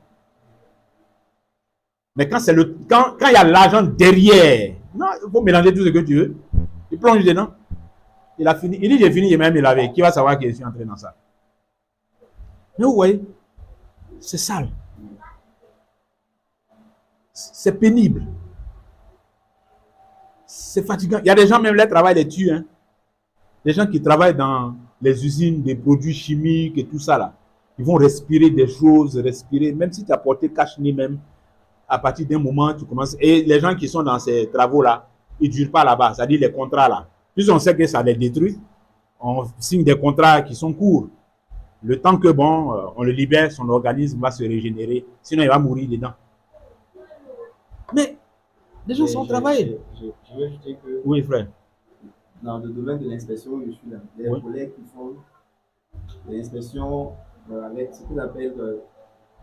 Mais quand il y a l'argent derrière, non, il faut mélanger tout ce que tu veux. Il plonge dedans. Il a fini. Il dit, j'ai fini, il m'a même lavé. Qui va savoir que je suis entré dans ça? Mais vous voyez, c'est sale. C'est pénible. C'est fatigant. Il y a des gens, même leur travail les tue. Hein. Des gens qui travaillent dans les usines des produits chimiques et tout ça là. Ils vont respirer des choses, respirer. Même si tu as porté cache-nez même, à partir d'un moment, tu commences. Et les gens qui sont dans ces travaux-là, ils ne durent pas là-bas. C'est-à-dire les contrats là. Puis on sait que ça les détruit. On signe des contrats qui sont courts. Le temps que, bon, on le libère, son organisme va se régénérer. Sinon, il va mourir dedans. Mais les gens sont travaillés. Je veux ajouter que oui, frère. Dans le domaine de l'inspection, je suis là. Les collègues qui font l'inspection avec ce qu'on appelle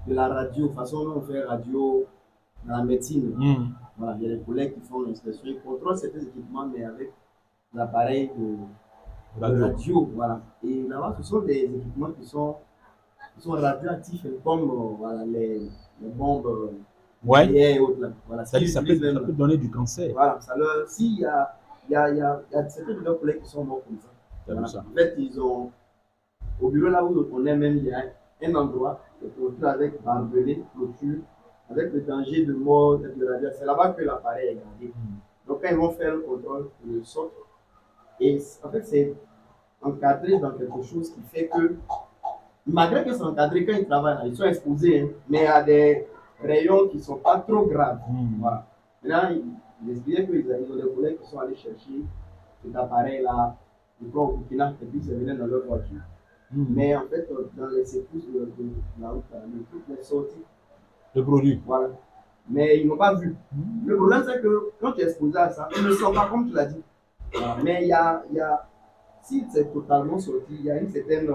de la radio. De toute façon, nous, on fait radio dans la médecine. Voilà, il y a des collègues qui font l'inspection. Ils contrôlent certains équipements, mais avec l'appareil de radio. Voilà. Et là-bas, ce sont des équipements qui sont radioactifs, comme voilà, les bombes. Ouais. Et autres, là. Voilà, ça peut donner du cancer. Voilà, s'il y a certains de leurs collègues qui sont morts comme ça. Voilà. Ça. En fait, ils ont, au bureau là où on est même, il y a un endroit, de clôture avec barbelé, clôture, avec le danger de mort, de radiation. C'est là-bas que l'appareil est gardé. Donc, quand ils vont faire le contrôle, ils le sortent. Et en fait, c'est encadré dans quelque chose qui fait que, malgré que c'est encadré, quand ils travaillent là, ils sont exposés, hein, mais à des rayons qui ne sont pas trop graves. Voilà. Maintenant, ils expliquaient qu'ils ont des collègues qui sont allés chercher cet appareil-là, au Burkina, et puis ils venaient dans leur voiture. Mais en fait, dans les secousses de la route, le truc est sorti. Le produit. Voilà. Mais ils n'ont pas vu. Le problème, c'est que quand tu es exposé à ça, ils ne sont pas comme tu l'as dit. Voilà. Mais si c'est totalement sorti, il y a un certain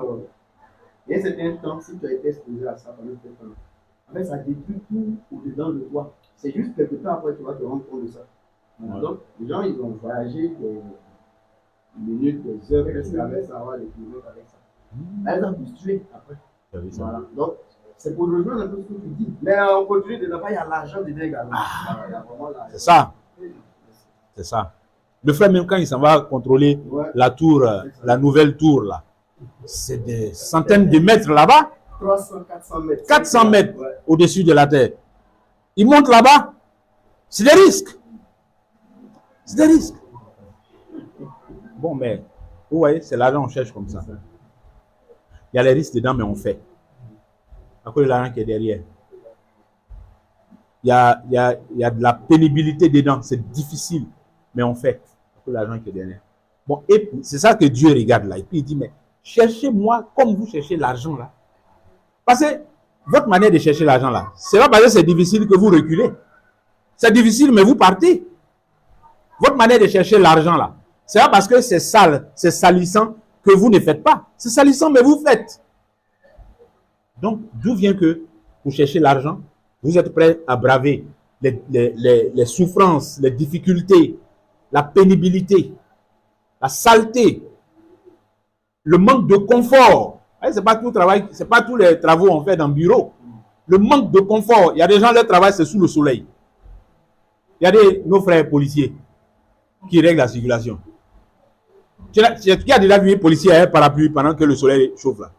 temps, si tu as été exposé à ça pendant un certain temps, en fait, ça détruit tout au-dedans de toi. C'est juste quelque temps après, tu vas te rendre compte de ça. Voilà. Donc, les gens, ils ont voyagé des minutes, des heures, presque avec ça, avoir des kilomètres avec ça. Là, ils ont pu se tuer après. Voilà. Donc, c'est pour rejoindre un peu ce que tu dis. Mais on continue de il y a l'argent dedans également. Il y a vraiment l'argent. C'est ça. C'est ça. Le frère, même quand il s'en va contrôler la tour, la nouvelle tour, là, c'est des centaines de mètres là-bas. 300, 400 mètres. 400 mètres au-dessus de la terre. Il monte là-bas. C'est des risques. C'est des risques. Bon, mais, vous voyez, c'est l'argent qu'on cherche comme ça. Il y a les risques dedans, mais on fait. À cause de l'argent qui est derrière. Il y a de la pénibilité dedans. C'est difficile, mais on fait. À cause de l'argent qui est derrière. Bon, et c'est ça que Dieu regarde là. Et puis il dit, mais cherchez-moi comme vous cherchez l'argent là. Parce que votre manière de chercher l'argent là, c'est pas parce que c'est difficile que vous reculez. C'est difficile, mais vous partez. Votre manière de chercher l'argent là, c'est pas parce que c'est sale, c'est salissant que vous ne faites pas. C'est salissant, mais vous faites. Donc, d'où vient que vous cherchez l'argent, vous êtes prêt à braver les souffrances, les difficultés, la pénibilité, la saleté, le manque de confort. C'est pas tout travail, c'est pas tous les travaux qu'on fait dans le bureau. Le manque de confort. Il y a des gens, leur travail, c'est sous le soleil. Il y a nos frères policiers qui règlent la circulation. Qui a déjà vu un policier à un parapluie pendant que le soleil chauffe là?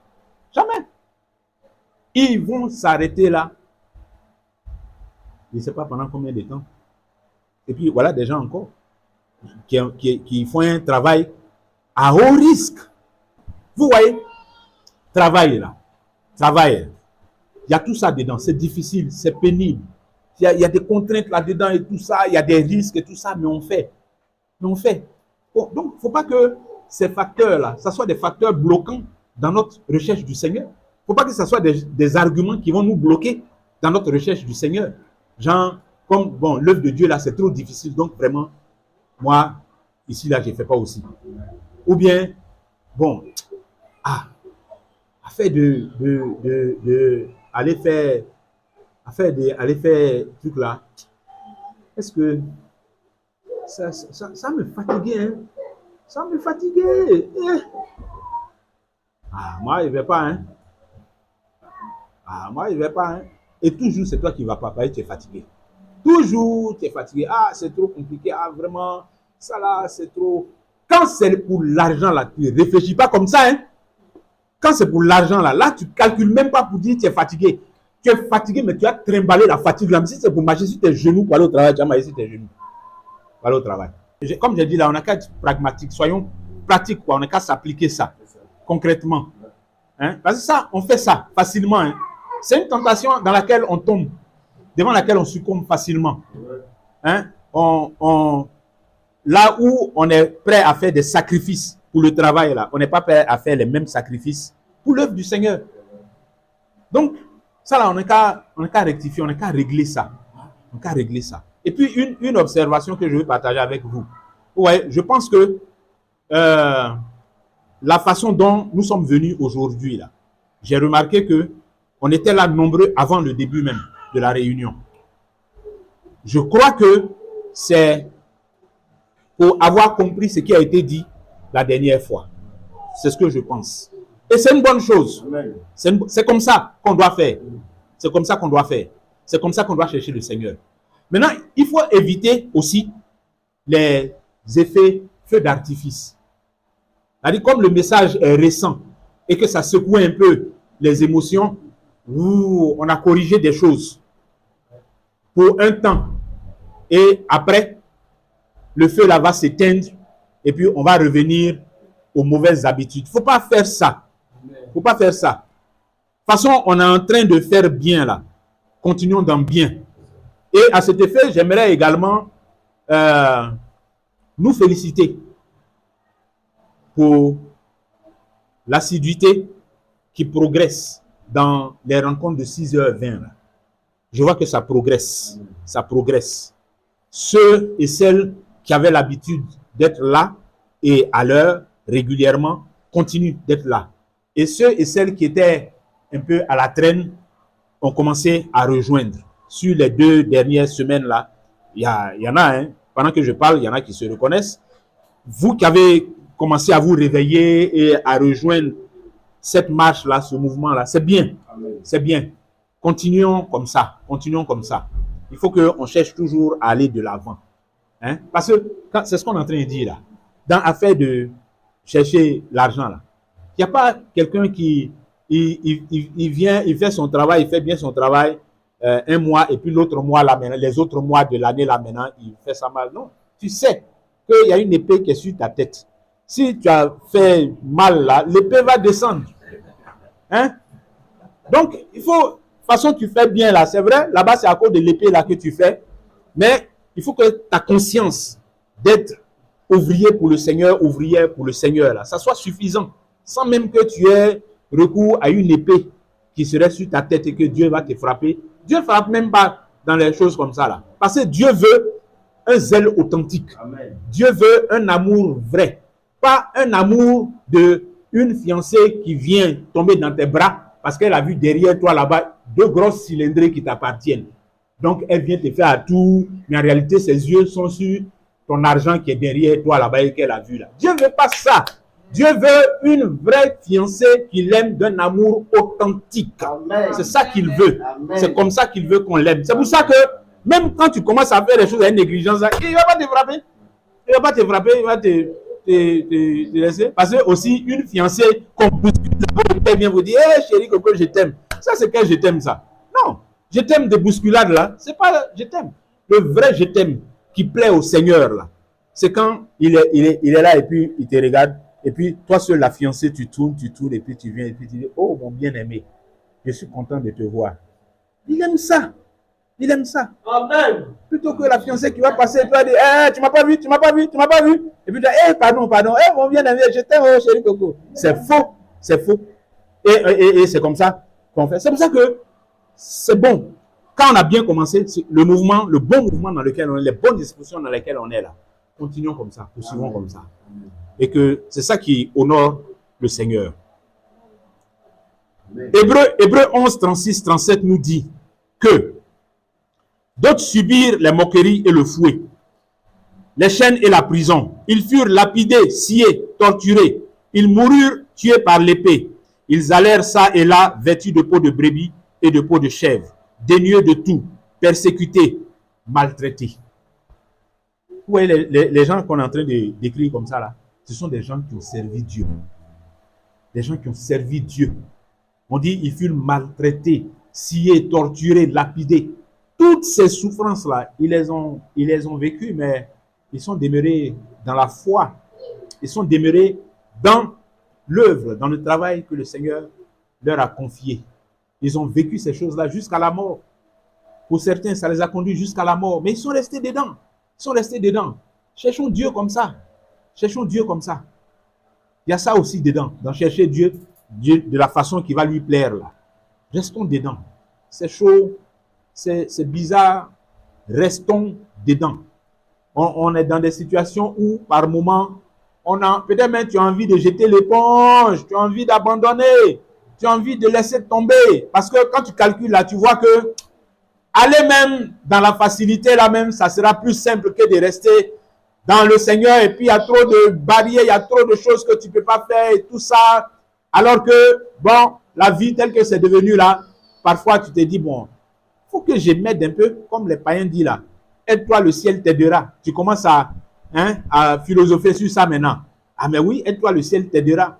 Jamais. Ils vont s'arrêter là. Je ne sais pas pendant combien de temps. Et puis voilà des gens encore qui font un travail à haut risque. Vous voyez, travail là. Travail. Il y a tout ça dedans. C'est difficile, c'est pénible. Il y a des contraintes là-dedans et tout ça. Il y a des risques et tout ça, mais on fait. Mais on fait. Bon, donc, il ne faut pas que ces facteurs-là, ça soit des facteurs bloquants dans notre recherche du Seigneur. Il ne faut pas que ce soit des arguments qui vont nous bloquer dans notre recherche du Seigneur. Genre, comme, bon, l'œuvre de Dieu, là, c'est trop difficile. Donc, vraiment, moi, ici, là, je ne fais pas aussi. Ou bien, bon, aller faire truc là. Est-ce que ça me fatiguait, hein? Ça me fatiguait. Moi, je ne vais pas, hein? Moi, je ne vais pas, hein? Et toujours, c'est toi qui ne vas pas, parce que tu es fatigué. Toujours, tu es fatigué. C'est trop compliqué. Vraiment, ça là, c'est trop. Quand c'est pour l'argent là, tu ne réfléchis pas comme ça, hein? Quand c'est pour l'argent là, tu ne calcules même pas pour dire que tu es fatigué. Tu es fatigué, mais tu as trimballé la fatigue là. Mais si c'est pour marcher sur tes genoux pour aller au travail, tu vas marcher sur tes genoux pour aller au travail. Comme j'ai dit là, on n'a qu'à être pragmatique. Soyons pratiques, quoi. On n'a qu'à s'appliquer ça concrètement. Hein? Parce que ça, on fait ça facilement. Hein? C'est une tentation dans laquelle on tombe, devant laquelle on succombe facilement. Hein? Là où on est prêt à faire des sacrifices pour le travail, là, on n'est pas prêt à faire les mêmes sacrifices pour l'œuvre du Seigneur. Donc, ça là, on n'est qu'à rectifier, on n'est qu'à régler ça. On n'est qu'à régler ça. Et puis, une observation que je veux partager avec vous. Ouais, je pense que la façon dont nous sommes venus aujourd'hui, là, j'ai remarqué que on était là nombreux avant le début même de la réunion. Je crois que c'est pour avoir compris ce qui a été dit la dernière fois. C'est ce que je pense. Et c'est une bonne chose. C'est comme ça qu'on doit faire. C'est comme ça qu'on doit faire. C'est comme ça qu'on doit chercher le Seigneur. Maintenant, il faut éviter aussi les effets feux d'artifice. C'est-à-dire, comme le message est récent et que ça secoue un peu les émotions, on a corrigé des choses pour un temps. Et après, le feu là va s'éteindre et puis on va revenir aux mauvaises habitudes. Il ne faut pas faire ça. Il ne faut pas faire ça. De toute façon, on est en train de faire bien là. Continuons dans bien. Et à cet effet, j'aimerais également nous féliciter pour l'assiduité qui progresse dans les rencontres de 6h20. Là. je vois que ça progresse. Ça progresse. Ceux et celles qui avaient l'habitude d'être là et à l'heure, régulièrement, continuent d'être là. Et ceux et celles qui étaient un peu à la traîne ont commencé à rejoindre. Sur les 2 dernières semaines-là, il y en a, hein, pendant que je parle, il y en a qui se reconnaissent. Vous qui avez commencé à vous réveiller et à rejoindre cette marche-là, ce mouvement-là, c'est bien. C'est bien. Continuons comme ça. Continuons comme ça. Il faut qu'on cherche toujours à aller de l'avant. Hein? Parce que c'est ce qu'on est en train de dire là. Dans l'affaire de chercher l'argent là, il n'y a pas quelqu'un qui il vient, il fait son travail, il fait bien son travail un mois et puis l'autre mois là maintenant, les autres mois de l'année là maintenant, il fait ça mal. Non, tu sais qu'il y a une épée qui est sur ta tête. Si tu as fait mal là, l'épée va descendre. Hein? Donc, il faut, de toute façon, tu fais bien là, c'est vrai, là-bas c'est à cause de l'épée là que tu fais, mais il faut que ta conscience d'être ouvrier pour le Seigneur, ouvrière pour le Seigneur là, ça soit suffisant, sans même que tu aies recours à une épée qui serait sur ta tête et que Dieu va te frapper. Dieu ne frappe même pas dans les choses comme ça là, parce que Dieu veut un zèle authentique. Amen. Dieu veut un amour vrai, pas un amour de une fiancée qui vient tomber dans tes bras parce qu'elle a vu derrière toi là-bas 2 grosses cylindrées qui t'appartiennent. Donc elle vient te faire à tout, mais en réalité ses yeux sont sur ton argent qui est derrière toi là-bas et qu'elle a vu là. Dieu ne veut pas ça. Dieu veut une vraie fiancée qu'il aime d'un amour authentique. C'est ça qu'il veut. C'est comme ça qu'il veut qu'on l'aime. C'est pour ça que même quand tu commences à faire des choses avec négligence, il ne va pas te frapper. Il ne va pas te frapper, il va te laisser. Parce que aussi, une fiancée qu'on bouscule, elle vient vous dire, hey, chérie Coco, je t'aime. Ça, c'est quand je t'aime ça. Non, je t'aime de bousculade là. C'est pas je t'aime. Le vrai je t'aime qui plaît au Seigneur là, c'est quand il est là et puis il te regarde. Et puis, toi seul, la fiancée, tu tournes, et puis tu viens, et puis tu dis, oh, mon bien-aimé, je suis content de te voir. Il aime ça. Il aime ça. Amen. Plutôt que la fiancée qui va passer, tu vas dire, hey, tu m'as pas vu, tu m'as pas vu, tu m'as pas vu. Et puis tu dis, hey, pardon, hey, mon bien-aimé, je t'aime, oh, chérie Coco. C'est faux, c'est faux. Et c'est comme ça qu'on fait. C'est pour ça que c'est bon. Quand on a bien commencé, le mouvement, le bon mouvement dans lequel on est, les bonnes dispositions dans lesquelles on est là, continuons comme ça, poursuivons comme ça. Et que c'est ça qui honore le Seigneur. Hébreux 11, 36, 37 nous dit que d'autres subirent les moqueries et le fouet, les chaînes et la prison. Ils furent lapidés, sciés, torturés. Ils moururent tués par l'épée. Ils allèrent ça et là, vêtus de peau de brebis et de peau de chèvre, dénués de tout, persécutés, maltraités. Vous voyez les gens qu'on est en train de décrire comme ça là, ce sont des gens qui ont servi Dieu. Des gens qui ont servi Dieu. On dit ils furent maltraités, sciés, torturés, lapidés. Toutes ces souffrances-là, ils les ont vécues, mais ils sont demeurés dans la foi. Ils sont demeurés dans l'œuvre, dans le travail que le Seigneur leur a confié. Ils ont vécu ces choses-là jusqu'à la mort. Pour certains, ça les a conduits jusqu'à la mort, mais ils sont restés dedans. Ils sont restés dedans. Cherchons Dieu comme ça. Cherchons Dieu comme ça. Il y a ça aussi dedans, dans chercher Dieu de la façon qui va lui plaire là. Restons dedans. C'est chaud, c'est bizarre. Restons dedans. On est dans des situations où, par moment, peut-être même tu as envie de jeter l'éponge, tu as envie d'abandonner, tu as envie de laisser tomber. Parce que quand tu calcules là, tu vois que aller même dans la facilité là même, ça sera plus simple que de rester dans le Seigneur. Et puis il y a trop de barrières, il y a trop de choses que tu ne peux pas faire et tout ça. Alors que, bon, la vie telle que c'est devenu là, parfois tu te dis, bon, il faut que je m'aide un peu, comme les païens disent là. Aide-toi, le ciel t'aidera. Tu commences à philosopher sur ça maintenant. Ah mais oui, aide-toi, le ciel t'aidera.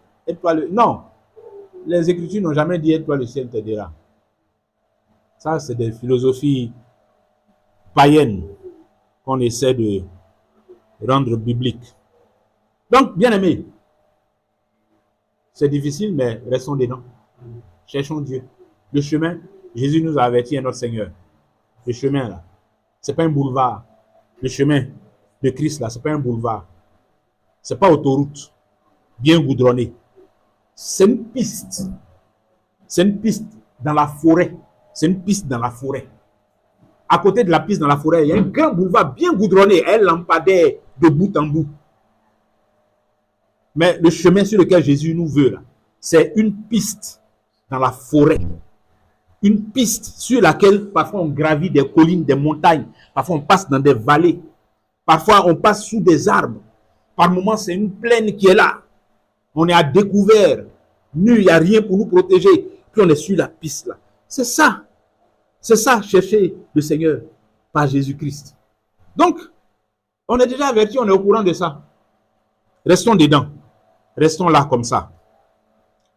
Non, les Écritures n'ont jamais dit aide-toi, le ciel t'aidera. Ça, c'est des philosophies païennes qu'on essaie de rendre bibliques. Donc, bien aimé, c'est difficile, mais restons dedans. Cherchons Dieu. Le chemin, Jésus nous a averti à notre Seigneur. Le chemin là, c'est pas un boulevard. Le chemin de Christ là, c'est pas un boulevard. C'est pas autoroute bien goudronnée. C'est une piste. C'est une piste dans la forêt. C'est une piste dans la forêt. à côté de la piste dans la forêt, il y a un grand boulevard bien goudronné, un lampadaire de bout en bout. Mais le chemin sur lequel Jésus nous veut, là, c'est une piste dans la forêt. Une piste sur laquelle parfois on gravit des collines, des montagnes. Parfois on passe dans des vallées. Parfois on passe sous des arbres. Par moments c'est une plaine qui est là. On est à découvert. Nu, il n'y a rien pour nous protéger. Puis on est sur la piste là. C'est ça. C'est ça, chercher le Seigneur par Jésus-Christ. Donc, on est déjà averti, on est au courant de ça. Restons dedans. Restons là comme ça.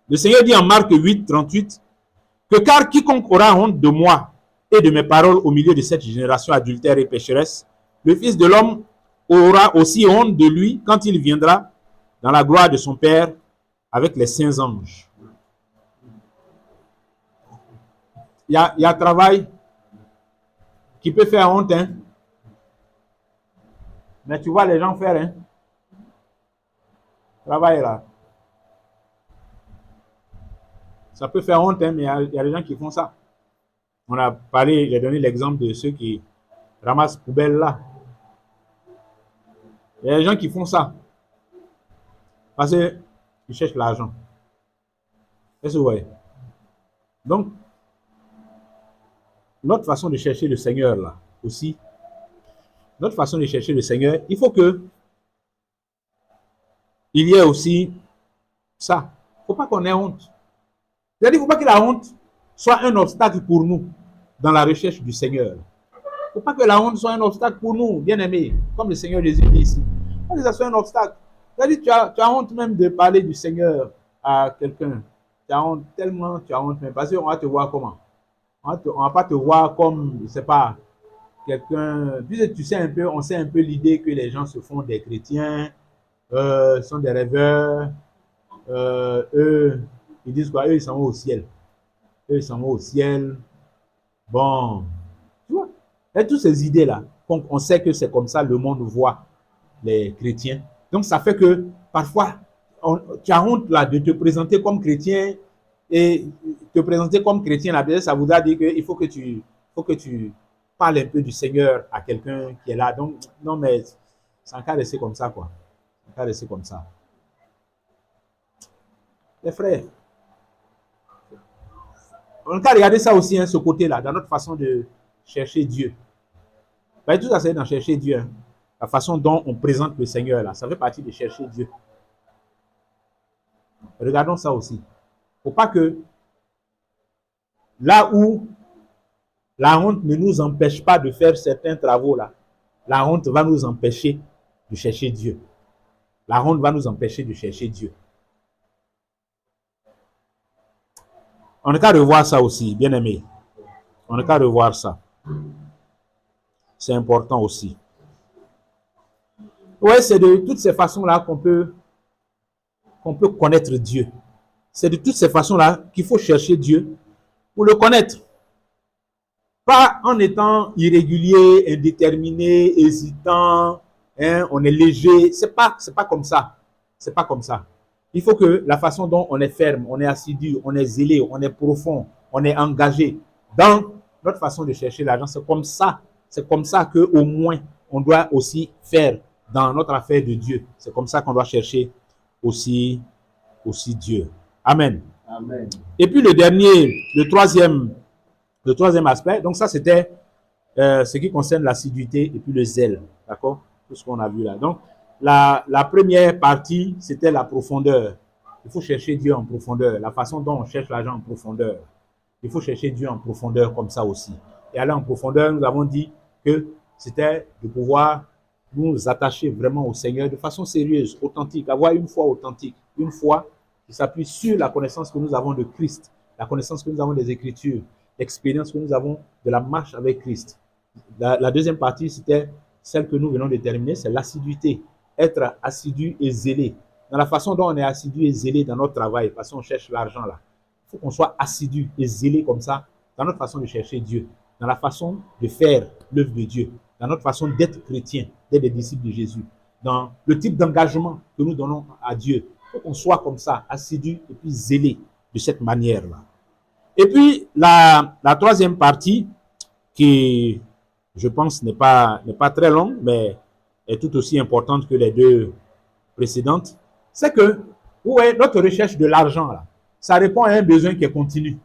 Le Seigneur dit en Marc 8, 38, que car quiconque aura honte de moi et de mes paroles au milieu de cette génération adultère et pécheresse, le Fils de l'homme aura aussi honte de lui quand il viendra dans la gloire de son Père avec les saints anges. Il y a travail qui peut faire honte, hein. Mais tu vois les gens faire, hein. Travail là. Ça peut faire honte, hein, mais il y a des gens qui font ça. On a parlé, j'ai donné l'exemple de ceux qui ramassent poubelles là. Il y a des gens qui font ça. Parce qu'ils cherchent l'argent. Est-ce que vous voyez? Donc, notre façon de chercher le Seigneur là aussi, notre façon de chercher le Seigneur, il faut que il y ait aussi ça. Il ne faut pas qu'on ait honte. C'est-à-dire, il ne faut pas que la honte soit un obstacle pour nous dans la recherche du Seigneur. Il ne faut pas que la honte soit un obstacle pour nous, bien-aimés, comme le Seigneur Jésus dit ici. Il faut que ça soit un obstacle. C'est-à-dire, tu as honte même de parler du Seigneur à quelqu'un. Tu as honte tellement, tu as honte même. Parce qu'on va te voir comment? On ne va pas te voir comme, je ne sais pas, quelqu'un. Puisque tu sais un peu, on sait un peu l'idée que les gens se font des chrétiens, sont des rêveurs, eux, ils disent quoi? Eux, ils s'en vont au ciel. Eux, ils s'en vont au ciel. Bon, tu vois, il y a toutes ces idées-là. On sait que c'est comme ça le monde voit les chrétiens. Donc, ça fait que parfois, tu as honte là de te présenter comme chrétien et te présenter comme chrétien, là, ça voudra dire qu'il faut que tu parles un peu du Seigneur à quelqu'un qui est là. Donc, non, mais c'est encore resté comme ça, quoi. C'est encore resté comme ça. Les frères, on a regardé ça aussi, hein, ce côté-là, dans notre façon de chercher Dieu. Ben, tout ça, c'est dans chercher Dieu. Hein. La façon dont on présente le Seigneur, là, ça fait partie de chercher Dieu. Regardons ça aussi. Il ne faut pas que là où la honte ne nous empêche pas de faire certains travaux-là, la honte va nous empêcher de chercher Dieu. La honte va nous empêcher de chercher Dieu. On n'a qu'à revoir ça aussi, bien aimé. On n'a qu'à revoir ça. C'est important aussi. Ouais, c'est de toutes ces façons-là qu'on peut connaître Dieu. C'est de toutes ces façons-là qu'il faut chercher Dieu pour le connaître. Pas en étant irrégulier, indéterminé, hésitant, hein, on est léger. C'est pas comme ça. C'est pas comme ça. Il faut que la façon dont on est ferme, on est assidu, on est zélé, on est profond, on est engagé dans notre façon de chercher l'argent. C'est comme ça qu'au moins on doit aussi faire dans notre affaire de Dieu. C'est comme ça qu'on doit chercher aussi Dieu. Amen. Amen. Et puis le troisième aspect, donc ça c'était ce qui concerne l'assiduité et puis le zèle. D'accord? Tout ce qu'on a vu là. Donc, la première partie, c'était la profondeur. Il faut chercher Dieu en profondeur. La façon dont on cherche l'argent en profondeur. Il faut chercher Dieu en profondeur comme ça aussi. Et aller en profondeur, nous avons dit que c'était de pouvoir nous attacher vraiment au Seigneur de façon sérieuse, authentique, avoir une foi authentique, une foi qui s'appuie sur la connaissance que nous avons de Christ, la connaissance que nous avons des Écritures, l'expérience que nous avons de la marche avec Christ. La deuxième partie, c'était celle que nous venons de terminer, c'est l'assiduité. Être assidu et zélé. Dans la façon dont on est assidu et zélé dans notre travail, parce qu'on cherche l'argent là. Il faut qu'on soit assidu et zélé comme ça dans notre façon de chercher Dieu, dans la façon de faire l'œuvre de Dieu, dans notre façon d'être chrétien, d'être des disciples de Jésus, dans le type d'engagement que nous donnons à Dieu. Il faut qu'on soit comme ça, assidu et puis zélé de cette manière-là. Et puis, la troisième partie qui je pense, n'est pas très longue, mais est tout aussi importante que les deux précédentes. C'est que, ouais, notre recherche de l'argent, là, ça répond à un besoin qui est continu.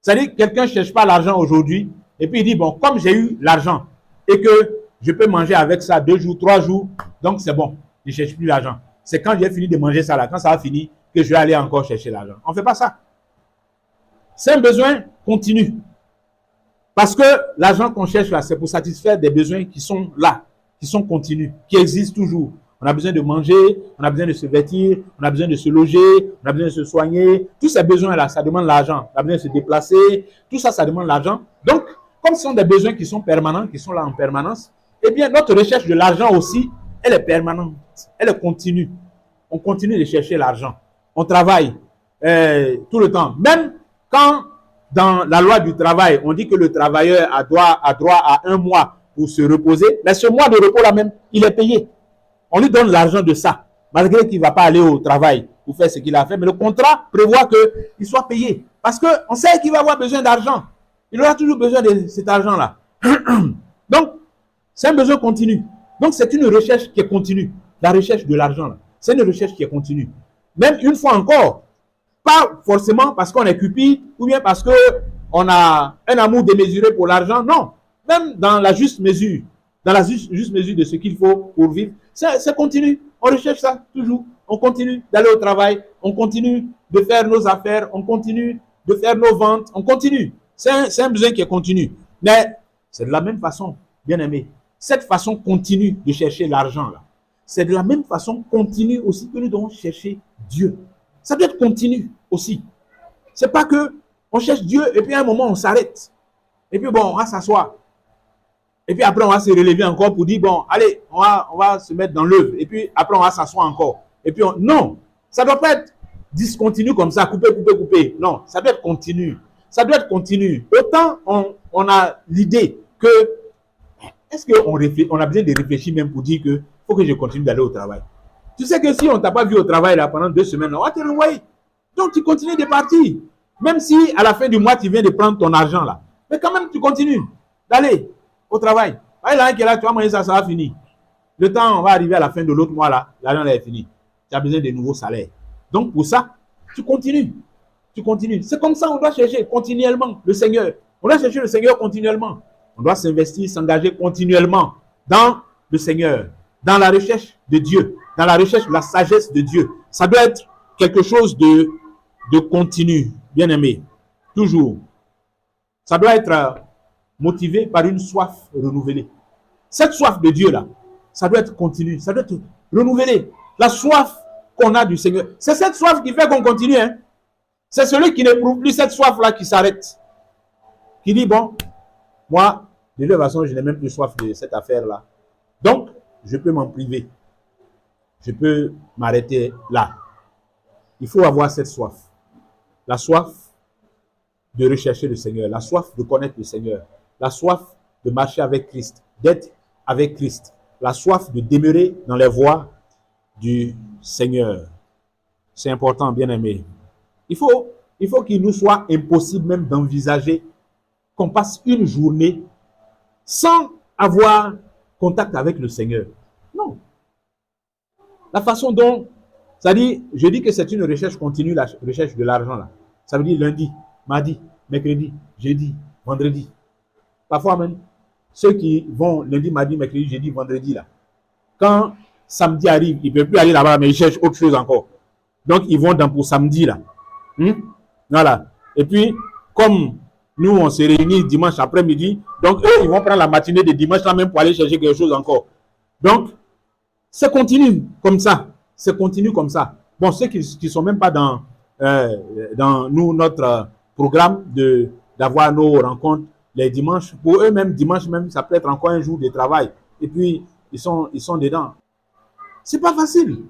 C'est-à-dire que quelqu'un ne cherche pas l'argent aujourd'hui, et puis il dit, bon, comme j'ai eu l'argent, et que je peux manger avec ça 2 jours, 3 jours, donc c'est bon, je ne cherche plus l'argent. C'est quand j'ai fini de manger ça, là, quand ça va finir, que je vais aller encore chercher l'argent. On ne fait pas ça. C'est un besoin continu. Parce que l'argent qu'on cherche là, c'est pour satisfaire des besoins qui sont là, qui sont continus, qui existent toujours. On a besoin de manger, on a besoin de se vêtir, on a besoin de se loger, on a besoin de se soigner. Tous ces besoins-là, ça demande l'argent. On a besoin de se déplacer. Tout ça, ça demande l'argent. Donc, comme ce sont des besoins qui sont permanents, qui sont là en permanence, eh bien, notre recherche de l'argent aussi, elle est permanente. Elle est continue. On continue de chercher l'argent. On travaille tout le temps. Même quand, dans la loi du travail, on dit que le travailleur a droit à 1 mois pour se reposer, mais ce mois de repos-là même, il est payé. On lui donne l'argent de ça, malgré qu'il ne va pas aller au travail pour faire ce qu'il a fait. Mais le contrat prévoit qu'il soit payé. Parce qu'on sait qu'il va avoir besoin d'argent. Il aura toujours besoin de cet argent-là. Donc, c'est un besoin continu. Donc, c'est une recherche qui est continue. La recherche de l'argent, c'est une recherche qui est continue. Même une fois encore, pas forcément parce qu'on est cupide ou bien parce qu'on a un amour démesuré pour l'argent. Non. Même dans la juste mesure, juste mesure de ce qu'il faut pour vivre, c'est continu. On recherche ça toujours. On continue d'aller au travail. On continue de faire nos affaires. On continue de faire nos ventes. On continue. C'est un besoin qui est continu. Mais c'est de la même façon, bien aimé. Cette façon continue de chercher l'argent là, c'est de la même façon continue aussi que nous devons chercher Dieu. Ça doit être continu aussi. C'est pas que on cherche Dieu et puis à un moment on s'arrête. Et puis bon, on va s'asseoir. Et puis après on va se relever encore pour dire bon, allez, on va se mettre dans l'œuvre. Et puis après on va s'asseoir encore. Et puis non, ça doit pas être discontinu comme ça, couper. Non, ça doit être continu. Ça doit être continu. Autant on a l'idée que est-ce qu'on a besoin de réfléchir même pour dire que faut que je continue d'aller au travail. Tu sais que si on ne t'a pas vu au travail là, pendant 2 semaines, on va te renvoyer. Donc tu continues de partir. Même si à la fin du mois, tu viens de prendre ton argent là. Mais quand même, tu continues d'aller au travail. Il y a un qui est là, tu vas manger ça, ça va finir. Le temps, on va arriver à la fin de l'autre mois là, l'argent là est fini. Tu as besoin de nouveaux salaires. Donc pour ça, tu continues. Tu continues. C'est comme ça on doit chercher continuellement le Seigneur. On doit chercher le Seigneur continuellement. On doit s'investir, s'engager continuellement dans le Seigneur, dans la recherche de Dieu, dans la recherche de la sagesse de Dieu. Ça doit être quelque chose de continu, bien aimé, toujours. Ça doit être motivé par une soif renouvelée. Cette soif de Dieu-là, ça doit être continu, ça doit être renouvelé. La soif qu'on a du Seigneur, c'est cette soif qui fait qu'on continue. Hein? C'est celui qui n'éprouve plus cette soif-là qui s'arrête. Qui dit, bon, moi, de toute façon, je n'ai même plus soif de cette affaire-là. Donc, je peux m'en priver. Je peux m'arrêter là. Il faut avoir cette soif. La soif de rechercher le Seigneur. La soif de connaître le Seigneur. La soif de marcher avec Christ. D'être avec Christ. La soif de demeurer dans les voies du Seigneur. C'est important, bien aimé. Il faut qu'il nous soit impossible même d'envisager qu'on passe une journée sans avoir contact avec le Seigneur. Non. La façon dont, c'est-à-dire, je dis que c'est une recherche continue, la recherche de l'argent là. Ça veut dire lundi, mardi, mercredi, jeudi, vendredi. Parfois même, ceux qui vont lundi, mardi, mercredi, jeudi, vendredi là, quand samedi arrive, ils ne peuvent plus aller là-bas, mais ils cherchent autre chose encore. Donc, ils vont pour samedi là. Voilà. Et puis, comme nous, on se réunit dimanche après-midi, donc eux, ils vont prendre la matinée de dimanche là même pour aller chercher quelque chose encore. Donc, c'est continu comme ça. C'est continu comme ça. Bon, ceux qui ne sont même pas dans notre programme d'avoir nos rencontres les dimanches, pour eux-mêmes, dimanche même, ça peut être encore un jour de travail. Et puis, ils sont dedans. C'est pas facile.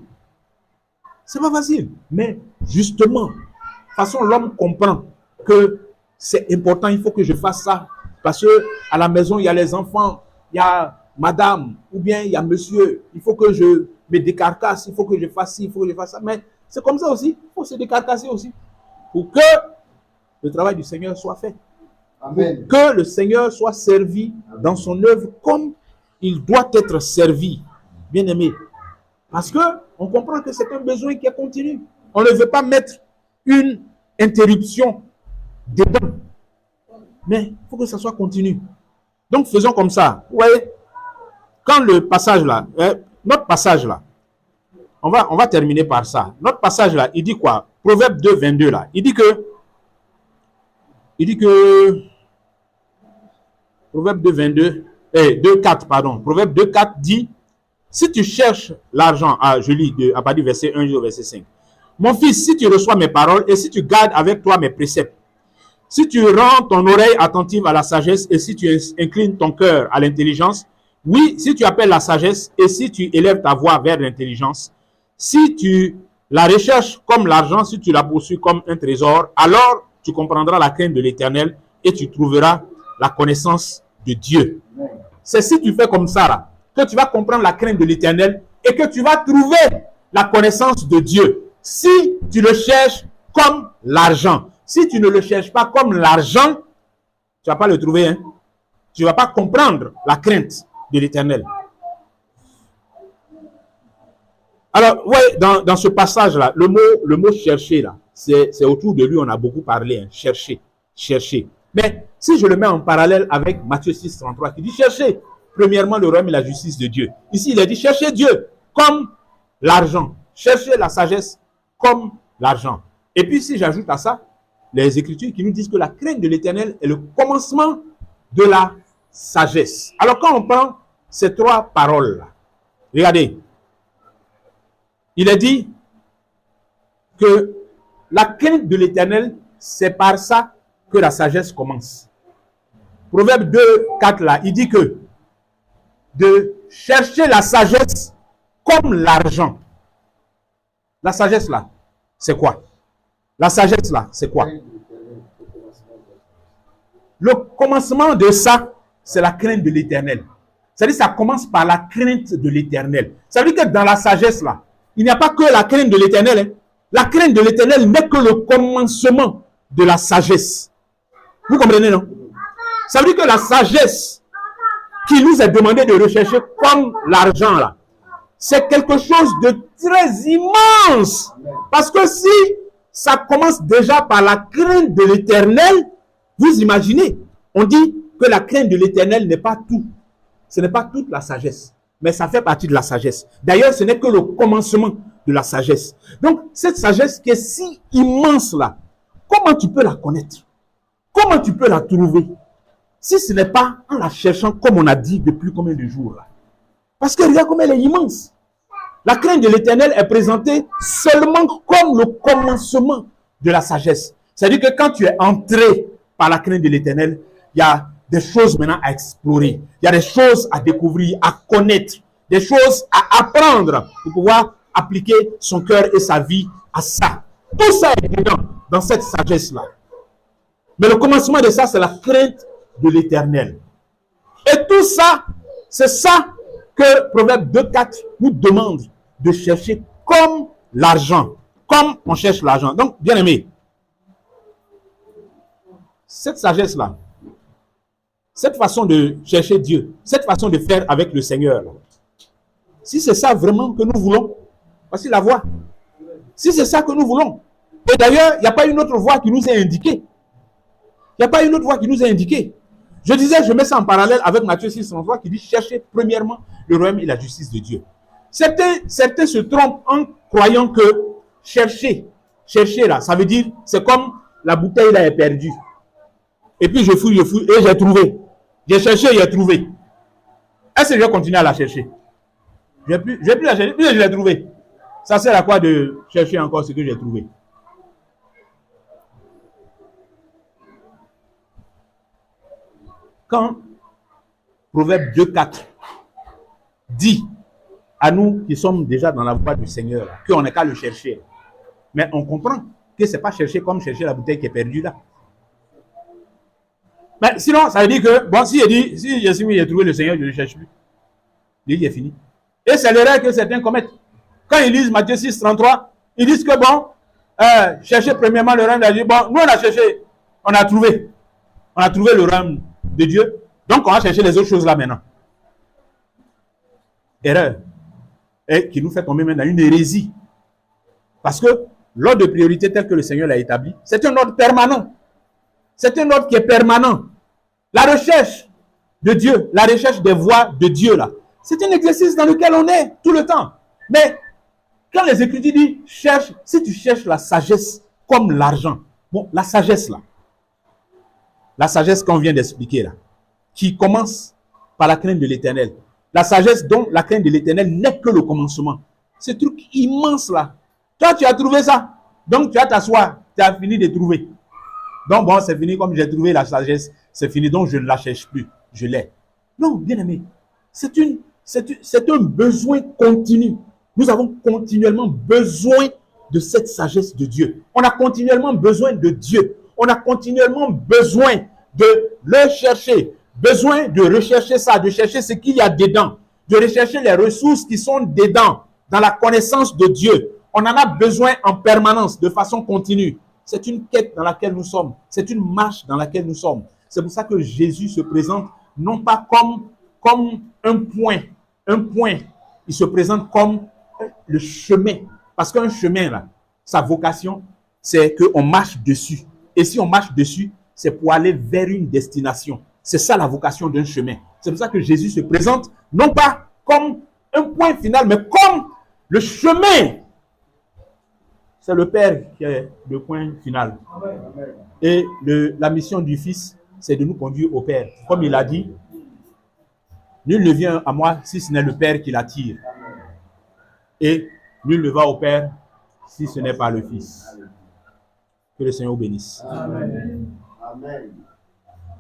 C'est pas facile. Mais justement, de toute façon, l'homme comprend que c'est important, il faut que je fasse ça. Parce que à la maison, il y a les enfants, il y a madame, ou bien il y a monsieur. Il faut que je me décarcasse, il faut que je fasse ci, il faut que je fasse ça. Mais c'est comme ça aussi, il faut se décarcasser aussi. Pour que le travail du Seigneur soit fait. Amen. Que le Seigneur soit servi dans son œuvre comme il doit être servi, bien aimé. Parce que on comprend que c'est un besoin qui est continu. On ne veut pas mettre une interruption dedans. Mais il faut que ça soit continu. Donc faisons comme ça. Vous voyez, quand le passage là, notre passage là, on va terminer par ça. Notre passage là, il dit quoi? Proverbe 2, 22 là. Il dit que Proverbe 2, 22, 2, 4, pardon. Proverbe 2, 4 dit, si tu cherches l'argent, je lis à partir du verset 1 jusqu'au verset 5. Mon fils, si tu reçois mes paroles et si tu gardes avec toi mes préceptes, si tu rends ton oreille attentive à la sagesse et si tu inclines ton cœur à l'intelligence, oui, si tu appelles la sagesse et si tu élèves ta voix vers l'intelligence, si tu la recherches comme l'argent, si tu la poursuis comme un trésor, alors tu comprendras la crainte de l'Éternel et tu trouveras la connaissance de Dieu. C'est si tu fais comme ça là, que tu vas comprendre la crainte de l'Éternel et que tu vas trouver la connaissance de Dieu. Si tu le cherches comme l'argent, si tu ne le cherches pas comme l'argent, tu ne vas pas le trouver. Hein? Tu ne vas pas comprendre la crainte de l'Éternel. Alors, ouais, dans ce passage-là, le mot chercher, là, c'est autour de lui, on a beaucoup parlé. Hein? Chercher. Mais si je le mets en parallèle avec Matthieu 6, 33, qui dit chercher premièrement le royaume et la justice de Dieu. Ici, il a dit chercher Dieu comme l'argent. Chercher la sagesse comme l'argent. Et puis, si j'ajoute à ça, les Écritures qui nous disent que la crainte de l'Éternel est le commencement de la sagesse. Alors, quand on prend ces trois paroles-là, regardez, il est dit que la crainte de l'Éternel, c'est par ça que la sagesse commence. Proverbe 2, 4 là, il dit que de chercher la sagesse comme l'argent. La sagesse là, c'est quoi? La sagesse là, c'est quoi? Le commencement de ça, c'est la crainte de l'Éternel. C'est-à-dire ça commence par la crainte de l'Éternel. Ça veut dire que dans la sagesse là, il n'y a pas que la crainte de l'Éternel. Hein. La crainte de l'Éternel n'est que le commencement de la sagesse. Vous comprenez, non? Ça veut dire que la sagesse qui nous est demandée de rechercher comme l'argent là, c'est quelque chose de très immense. Parce que si ça commence déjà par la crainte de l'Éternel, vous imaginez, on dit que la crainte de l'Éternel n'est pas tout. Ce n'est pas toute la sagesse, mais ça fait partie de la sagesse. D'ailleurs, ce n'est que le commencement de la sagesse. Donc, cette sagesse qui est si immense là, comment tu peux la connaître? Comment tu peux la trouver? Si ce n'est pas en la cherchant, comme on a dit depuis combien de jours là? Parce que regarde comme elle est immense. La crainte de l'Éternel est présentée seulement comme le commencement de la sagesse. C'est-à-dire que quand tu es entré par la crainte de l'Éternel, il y a des choses maintenant à explorer. Il y a des choses à découvrir, à connaître, des choses à apprendre pour pouvoir appliquer son cœur et sa vie à ça. Tout ça est dedans, dans cette sagesse-là. Mais le commencement de ça, c'est la crainte de l'Éternel. Et tout ça, c'est ça que Proverbe 2.4 nous demande de chercher comme l'argent. Comme on cherche l'argent. Donc, bien aimé, cette sagesse-là, cette façon de chercher Dieu, cette façon de faire avec le Seigneur, si c'est ça vraiment que nous voulons, voici la voie. Si c'est ça que nous voulons, et d'ailleurs, il n'y a pas une autre voie qui nous est indiquée. Il n'y a pas une autre voie qui nous est indiquée. Je disais, je mets ça en parallèle avec Matthieu 6:33 qui dit chercher premièrement le royaume et la justice de Dieu. Certains se trompent en croyant que chercher là, ça veut dire, c'est comme la bouteille là est perdue. Et puis je fouille, et j'ai trouvé. J'ai cherché, j'ai trouvé. Est-ce que je vais continuer à la chercher? Je vais plus la chercher, puis je l'ai trouvé. Ça sert à quoi de chercher encore ce que j'ai trouvé? Quand Proverbe 2.4 dit à nous qui sommes déjà dans la voie du Seigneur, qu'on n'a qu'à le chercher. Mais on comprend que ce n'est pas chercher comme chercher la bouteille qui est perdue là. Mais sinon, ça veut dire que, bon, si j'ai trouvé le Seigneur, je ne le cherche plus. Il est fini. Et c'est l'erreur que certains commettent. Quand ils lisent Matthieu 6:33, ils disent que bon, cherchez premièrement le royaume de Dieu. Bon, nous on a cherché, on a trouvé. On a trouvé le royaume de Dieu. Donc, on va chercher les autres choses là maintenant. Erreur. Et qui nous fait tomber maintenant dans une hérésie. Parce que l'ordre de priorité tel que le Seigneur l'a établi, c'est un ordre permanent. C'est un ordre qui est permanent. La recherche de Dieu, la recherche des voies de Dieu là, c'est un exercice dans lequel on est tout le temps. Mais quand les Écritures disent cherche, si tu cherches la sagesse comme l'argent, bon, la sagesse là, la sagesse qu'on vient d'expliquer là, qui commence par la crainte de l'Éternel. La sagesse dont la crainte de l'Éternel n'est que le commencement. Ce truc immense là. Toi, tu as trouvé ça. Donc, tu vas t'asseoir. Tu as fini de trouver. Donc, bon, c'est fini comme j'ai trouvé la sagesse. C'est fini. Donc, je ne la cherche plus. Je l'ai. Non, bien aimé. C'est un besoin continu. Nous avons continuellement besoin de cette sagesse de Dieu. On a continuellement besoin de Dieu. On a continuellement besoin de le chercher. Besoin de rechercher ça, de chercher ce qu'il y a dedans. De rechercher les ressources qui sont dedans, dans la connaissance de Dieu. On en a besoin en permanence, de façon continue. C'est une quête dans laquelle nous sommes. C'est une marche dans laquelle nous sommes. C'est pour ça que Jésus se présente non pas comme un point. Il se présente comme le chemin. Parce qu'un chemin, là, sa vocation, c'est qu'on marche dessus. Et si on marche dessus, c'est pour aller vers une destination. C'est ça la vocation d'un chemin. C'est pour ça que Jésus se présente non pas comme un point final, mais comme le chemin. C'est le Père qui est le point final. Et la mission du Fils, c'est de nous conduire au Père. Comme il a dit, nul ne vient à moi si ce n'est le Père qui l'attire. Et nul ne va au Père si ce n'est pas le Fils. Que le Seigneur bénisse. Amen. Amen.